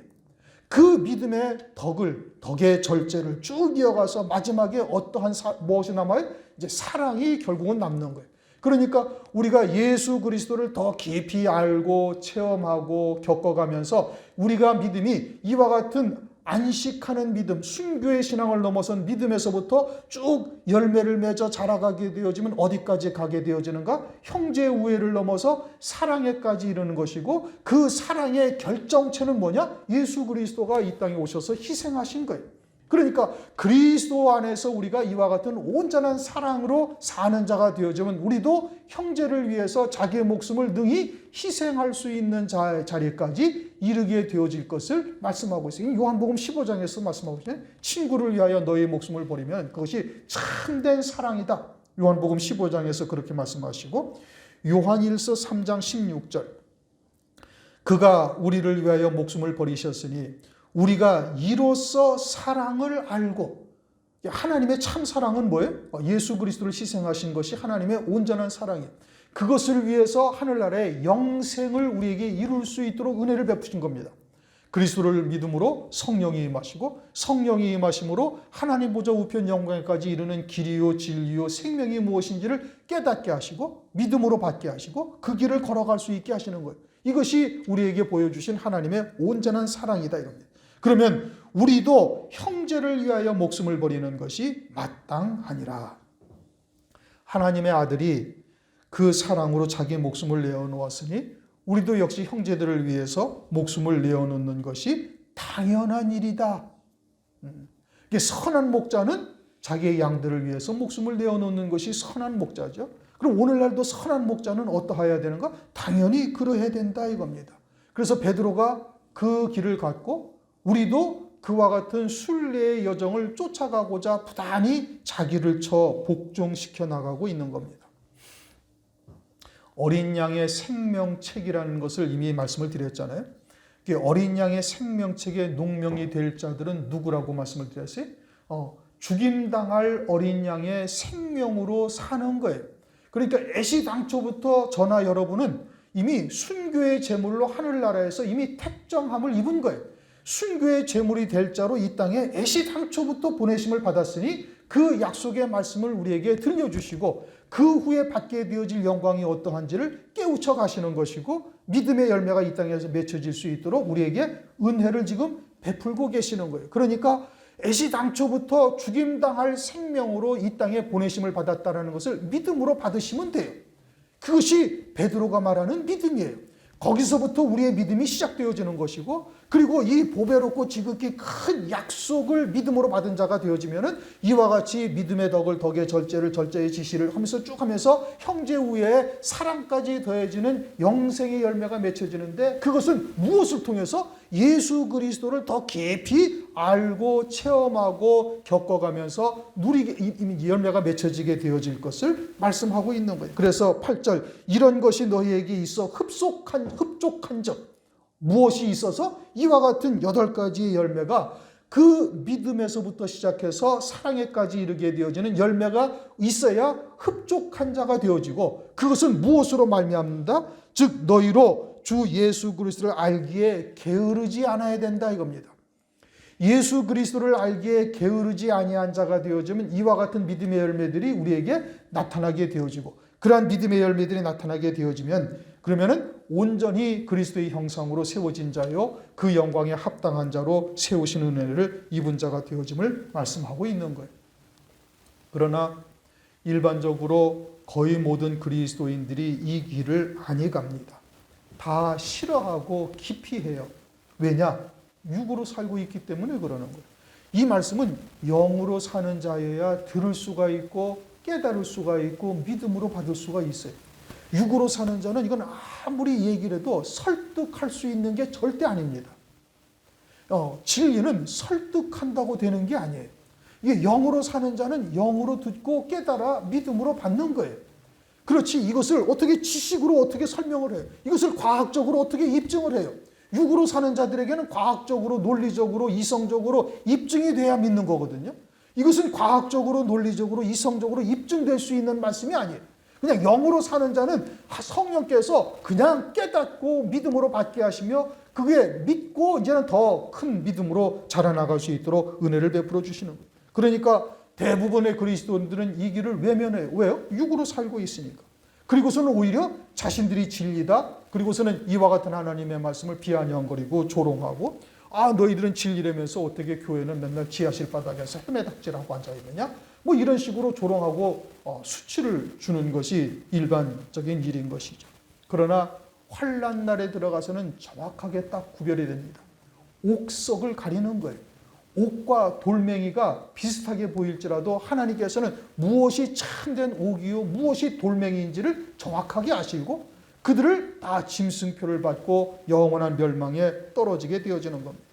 그 믿음의 덕의 절제를 쭉 이어가서 마지막에 어떠한 무엇이 남아요? 이제 사랑이 결국은 남는 거예요. 그러니까 우리가 예수 그리스도를 더 깊이 알고 체험하고 겪어가면서 우리가 믿음이 이와 같은 안식하는 믿음, 순교의 신앙을 넘어선 믿음에서부터 쭉 열매를 맺어 자라가게 되어지면 어디까지 가게 되어지는가? 형제 우애를 넘어서 사랑에까지 이르는 것이고, 그 사랑의 결정체는 뭐냐? 예수 그리스도가 이 땅에 오셔서 희생하신 거예요. 그러니까 그리스도 안에서 우리가 이와 같은 온전한 사랑으로 사는 자가 되어지면 우리도 형제를 위해서 자기의 목숨을 능히 희생할 수 있는 자리까지 이르게 되어질 것을 말씀하고 있어요. 요한복음 15장에서 말씀하고 있잖아요. 친구를 위하여 너의 목숨을 버리면 그것이 참된 사랑이다. 요한복음 15장에서 그렇게 말씀하시고, 요한일서 3장 16절, 그가 우리를 위하여 목숨을 버리셨으니 우리가 이로써 사랑을 알고, 하나님의 참 사랑은 뭐예요? 예수 그리스도를 희생하신 것이 하나님의 온전한 사랑이에요. 그것을 위해서 하늘나라의 영생을 우리에게 이룰 수 있도록 은혜를 베푸신 겁니다. 그리스도를 믿음으로 성령이 임하시고 성령이 임하심으로 하나님 보좌 우편 영광에까지 이르는 길이요 진리요 생명이 무엇인지를 깨닫게 하시고 믿음으로 받게 하시고 그 길을 걸어갈 수 있게 하시는 거예요. 이것이 우리에게 보여주신 하나님의 온전한 사랑이다 이겁니다. 그러면 우리도 형제를 위하여 목숨을 버리는 것이 마땅하니라. 하나님의 아들이 그 사랑으로 자기 목숨을 내어놓았으니 우리도 역시 형제들을 위해서 목숨을 내어놓는 것이 당연한 일이다. 선한 목자는 자기의 양들을 위해서 목숨을 내어놓는 것이 선한 목자죠. 그럼 오늘날도 선한 목자는 어떠해야 되는가? 당연히 그러해야 된다 이겁니다. 그래서 베드로가 그 길을 갔고 우리도 그와 같은 순례의 여정을 쫓아가고자 부단히 자기를 쳐 복종시켜 나가고 있는 겁니다. 어린 양의 생명책이라는 것을 이미 말씀을 드렸잖아요. 어린 양의 생명책의 농명이 될 자들은 누구라고 말씀을 드렸어요? 죽임당할 어린 양의 생명으로 사는 거예요. 그러니까 애시당초부터 저나 여러분은 이미 순교의 제물로 하늘나라에서 이미 택정함을 입은 거예요. 순교의 제물이 될 자로 이 땅에 애시당초부터 보내심을 받았으니 그 약속의 말씀을 우리에게 들려주시고 그 후에 받게 되어질 영광이 어떠한지를 깨우쳐 가시는 것이고 믿음의 열매가 이 땅에서 맺혀질 수 있도록 우리에게 은혜를 지금 베풀고 계시는 거예요. 그러니까 애시당초부터 죽임당할 생명으로 이 땅에 보내심을 받았다는 것을 믿음으로 받으시면 돼요. 그것이 베드로가 말하는 믿음이에요. 거기서부터 우리의 믿음이 시작되어지는 것이고 그리고 이 보배롭고 지극히 큰 약속을 믿음으로 받은 자가 되어지면은 이와 같이 믿음의 덕을 덕의 절제를 절제의 지시를 하면서 쭉 하면서 형제 우애에 사랑까지 더해지는 영생의 열매가 맺혀지는데 그것은 무엇을 통해서 예수 그리스도를 더 깊이 알고 체험하고 겪어가면서 누리게 열매가 맺혀지게 되어질 것을 말씀하고 있는 거예요. 그래서 8절 이런 것이 너희에게 있어 흡족한 점 무엇이 있어서 이와 같은 8가지의 열매가 그 믿음에서부터 시작해서 사랑에까지 이르게 되어지는 열매가 있어야 흡족한 자가 되어지고 그것은 무엇으로 말미암는다? 즉 너희로 주 예수 그리스도를 알기에 게으르지 않아야 된다 이겁니다. 예수 그리스도를 알기에 게으르지 아니한 자가 되어지면 이와 같은 믿음의 열매들이 우리에게 나타나게 되어지고 그러한 믿음의 열매들이 나타나게 되어지면 그러면은 온전히 그리스도의 형상으로 세워진 자요 그 영광에 합당한 자로 세우신 은혜를 입은 자가 되어짐을 말씀하고 있는 거예요. 그러나 일반적으로 거의 모든 그리스도인들이 이 길을 아니 갑니다. 다 싫어하고 기피해요. 왜냐? 육으로 살고 있기 때문에 그러는 거예요. 이 말씀은 영으로 사는 자여야 들을 수가 있고 깨달을 수가 있고 믿음으로 받을 수가 있어요. 육으로 사는 자는 이건 아무리 얘기를 해도 설득할 수 있는 게 절대 아닙니다. 진리는 설득한다고 되는 게 아니에요. 이게 영으로 사는 자는 영으로 듣고 깨달아 믿음으로 받는 거예요. 그렇지 이것을 어떻게 지식으로 어떻게 설명을 해요. 이것을 과학적으로 어떻게 입증을 해요. 육으로 사는 자들에게는 과학적으로 논리적으로 이성적으로 입증이 돼야 믿는 거거든요. 이것은 과학적으로 논리적으로 이성적으로 입증될 수 있는 말씀이 아니에요. 그냥 영으로 사는 자는 성령께서 그냥 깨닫고 믿음으로 받게 하시며 그게 믿고 이제는 더 큰 믿음으로 자라나갈 수 있도록 은혜를 베풀어 주시는 거예요. 그러니까 대부분의 그리스도인들은 이 길을 외면해요. 왜요? 육으로 살고 있으니까. 그리고서는 오히려 자신들이 진리다. 그리고서는 이와 같은 하나님의 말씀을 비아냥거리고 조롱하고 너희들은 진리라면서 어떻게 교회는 맨날 지하실 바닥에서 헤매닥질하고 앉아있느냐? 뭐 이런 식으로 조롱하고 수치를 주는 것이 일반적인 일인 것이죠. 그러나 환난 날에 들어가서는 정확하게 딱 구별이 됩니다. 옥석을 가리는 거예요. 옥과 돌멩이가 비슷하게 보일지라도 하나님께서는 무엇이 참된 옥이요 무엇이 돌멩이인지를 정확하게 아시고 그들을 다 짐승표를 받고 영원한 멸망에 떨어지게 되어지는 겁니다.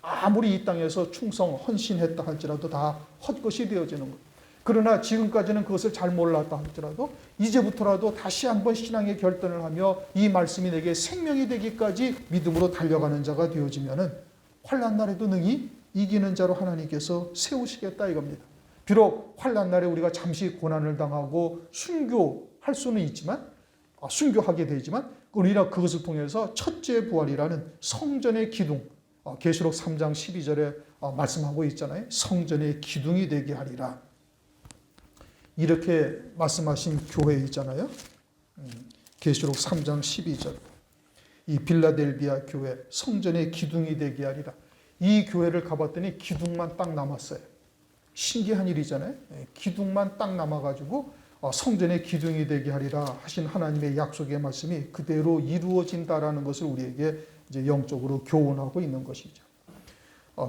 아무리 이 땅에서 충성 헌신했다 할지라도 다 헛것이 되어지는 겁니다. 그러나 지금까지는 그것을 잘 몰랐다 할지라도 이제부터라도 다시 한번 신앙의 결단을 하며 이 말씀이 내게 생명이 되기까지 믿음으로 달려가는 자가 되어지면은 환난 날에도 능히 이기는 자로 하나님께서 세우시겠다 이겁니다. 비록 환난 날에 우리가 잠시 고난을 당하고 순교할 수는 있지만 순교하게 되지만 우리가 그것을 통해서 첫째 부활이라는 성전의 기둥 계시록 3장 12절에 말씀하고 있잖아요. 성전의 기둥이 되게 하리라. 이렇게 말씀하신 교회 있잖아요. 계시록 3장 12절. 이 빌라델비아 교회 성전의 기둥이 되게 하리라. 이 교회를 가봤더니 기둥만 딱 남았어요. 신기한 일이잖아요. 기둥만 딱 남아가지고 성전의 기둥이 되게 하리라 하신 하나님의 약속의 말씀이 그대로 이루어진다라는 것을 우리에게 이제 영적으로 교훈하고 있는 것이죠.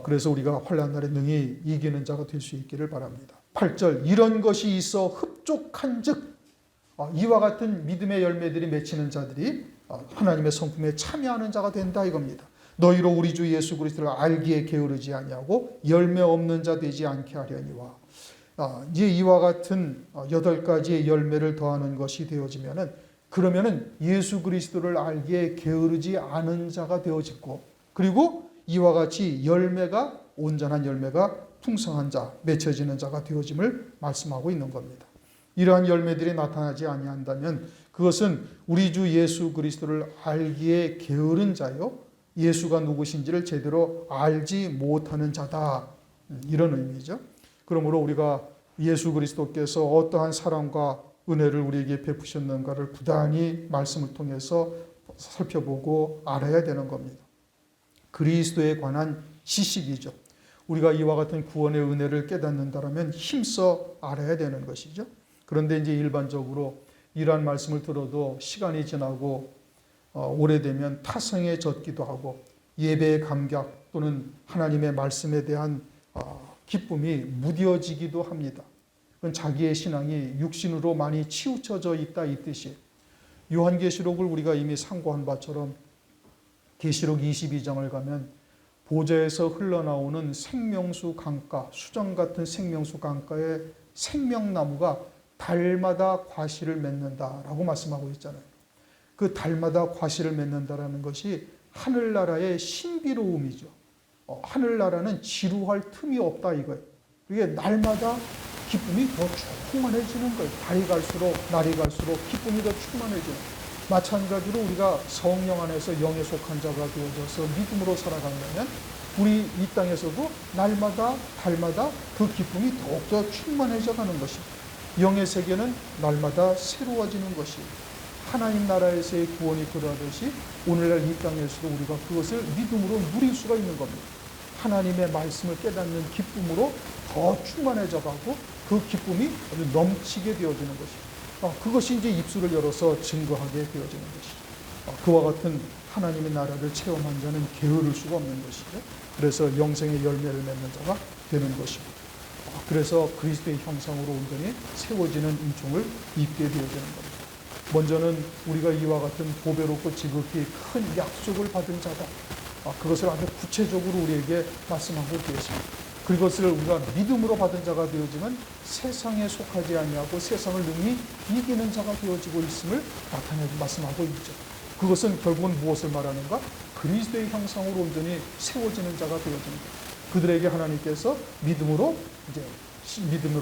그래서 우리가 환난 날에 능히 이기는 자가 될 수 있기를 바랍니다. 8절 이런 것이 있어 흡족한즉 이와 같은 믿음의 열매들이 맺히는 자들이 하나님의 성품에 참여하는 자가 된다 이겁니다. 너희로 우리 주 예수 그리스도를 알기에 게으르지 아니하고 열매 없는 자 되지 않게 하려니와. 이제 이와 같은 8가지의 열매를 더하는 것이 되어지면은 그러면은 예수 그리스도를 알기에 게으르지 않은 자가 되어지고 그리고 이와 같이 열매가 온전한 열매가 풍성한 자, 맺혀지는 자가 되어짐을 말씀하고 있는 겁니다. 이러한 열매들이 나타나지 아니한다면 그것은 우리 주 예수 그리스도를 알기에 게으른 자요, 예수가 누구신지를 제대로 알지 못하는 자다. 이런 의미죠. 그러므로 우리가 예수 그리스도께서 어떠한 사랑과 은혜를 우리에게 베푸셨는가를 부단히 말씀을 통해서 살펴보고 알아야 되는 겁니다. 그리스도에 관한 지식이죠. 우리가 이와 같은 구원의 은혜를 깨닫는다면 힘써 알아야 되는 것이죠. 그런데 이제 일반적으로 이러한 말씀을 들어도 시간이 지나고 오래되면 타성에 젖기도 하고 예배의 감격 또는 하나님의 말씀에 대한 기쁨이 무뎌지기도 합니다. 그건 자기의 신앙이 육신으로 많이 치우쳐져 있다 이 뜻이. 요한계시록을 우리가 이미 상고한 바처럼 계시록 22장을 가면 보좌에서 흘러나오는 생명수 강가, 수정 같은 생명수 강가에 생명나무가 달마다 과실을 맺는다라고 말씀하고 있잖아요. 그 달마다 과실을 맺는다라는 것이 하늘나라의 신비로움이죠. 하늘나라는 지루할 틈이 없다 이거예요. 이게 날마다 기쁨이 더 충만해지는 거예요. 달이 갈수록 날이 갈수록 기쁨이 더 충만해지는 거예요. 마찬가지로 우리가 성령 안에서 영에 속한 자가 되어져서 믿음으로 살아가려면 우리 이 땅에서도 날마다 달마다 그 기쁨이 더욱더 충만해져 가는 것입니다. 영의 세계는 날마다 새로워지는 것이에요. 하나님 나라에서의 구원이 그러하듯이 오늘날 이 땅에서도 우리가 그것을 믿음으로 누릴 수가 있는 겁니다. 하나님의 말씀을 깨닫는 기쁨으로 더 충만해져 가고 그 기쁨이 아주 넘치게 되어지는 것입니다. 그것이 이제 입술을 열어서 증거하게 되어지는 것이죠. 그와 같은 하나님의 나라를 체험한 자는 게으를 수가 없는 것이죠. 그래서 영생의 열매를 맺는 자가 되는 것입니다. 그래서 그리스도의 형상으로 온전히 세워지는 은총을 입게 되어지는 겁니다. 먼저는 우리가 이와 같은 보배롭고 지극히 큰 약속을 받은 자다. 그것을 아주 구체적으로 우리에게 말씀하고 계십니다. 그것을 우리가 믿음으로 받은 자가 되어지면 세상에 속하지 아니하고 세상을 능히 이기는 자가 되어지고 있음을 나타내고 말씀하고 있죠. 그것은 결국은 무엇을 말하는가? 그리스도의 형상으로 온전히 세워지는 자가 되어지는 것. 그들에게 하나님께서 믿음으로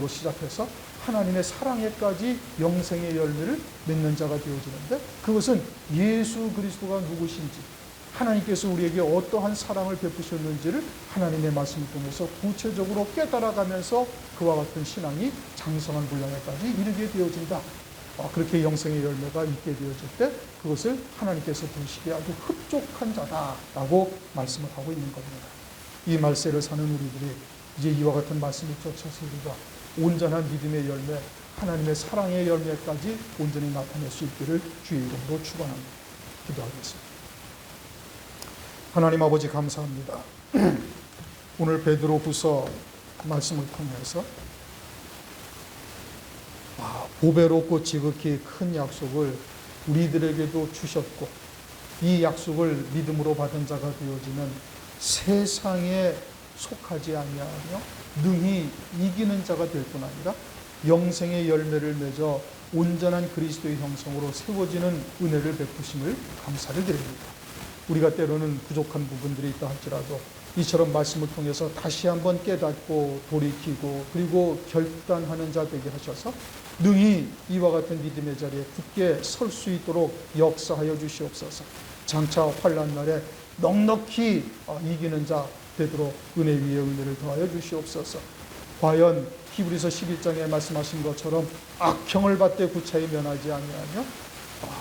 시작해서 하나님의 사랑에까지 영생의 열매를 맺는 자가 되어지는데 그것은 예수 그리스도가 누구신지 하나님께서 우리에게 어떠한 사랑을 베푸셨는지를 하나님의 말씀을 통해서 구체적으로 깨달아가면서 그와 같은 신앙이 장성한 분량에까지 이르게 되어진다. 그렇게 영생의 열매가 있게 되어질 때 그것을 하나님께서 보시기에 아주 흡족한 자다라고 말씀을 하고 있는 겁니다. 이 말세를 사는 우리들이 이제 이와 같은 말씀을 쫓아서 우리가 온전한 믿음의 열매, 하나님의 사랑의 열매까지 온전히 나타낼 수 있기를 주의 이름으로 축원합니다. 기도하겠습니다. 하나님 아버지 감사합니다. 오늘 베드로후서 말씀을 통해서 보배롭고 지극히 큰 약속을 우리들에게도 주셨고 이 약속을 믿음으로 받은 자가 되어지는 세상에 속하지 아니하며 능히 이기는 자가 될 뿐 아니라 영생의 열매를 맺어 온전한 그리스도의 형상으로 세워지는 은혜를 베푸심을 감사를 드립니다. 우리가 때로는 부족한 부분들이 있다 할지라도 이처럼 말씀을 통해서 다시 한번 깨닫고 돌이키고 그리고 결단하는 자 되게 하셔서 능히 이와 같은 믿음의 자리에 굳게 설 수 있도록 역사하여 주시옵소서. 장차 환난 날에 넉넉히 이기는 자 되도록 은혜 위에 은혜를 더하여 주시옵소서. 과연 히브리서 11장에 말씀하신 것처럼 악형을 받되 구차히 면하지 아니하며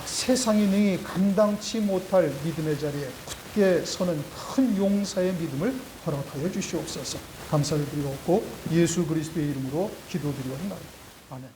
세상이 능히 감당치 못할 믿음의 자리에 굳게 서는 큰 용사의 믿음을 허락하여 주시옵소서. 감사를 드리고 예수 그리스도의 이름으로 기도드리옵나이다. 아멘.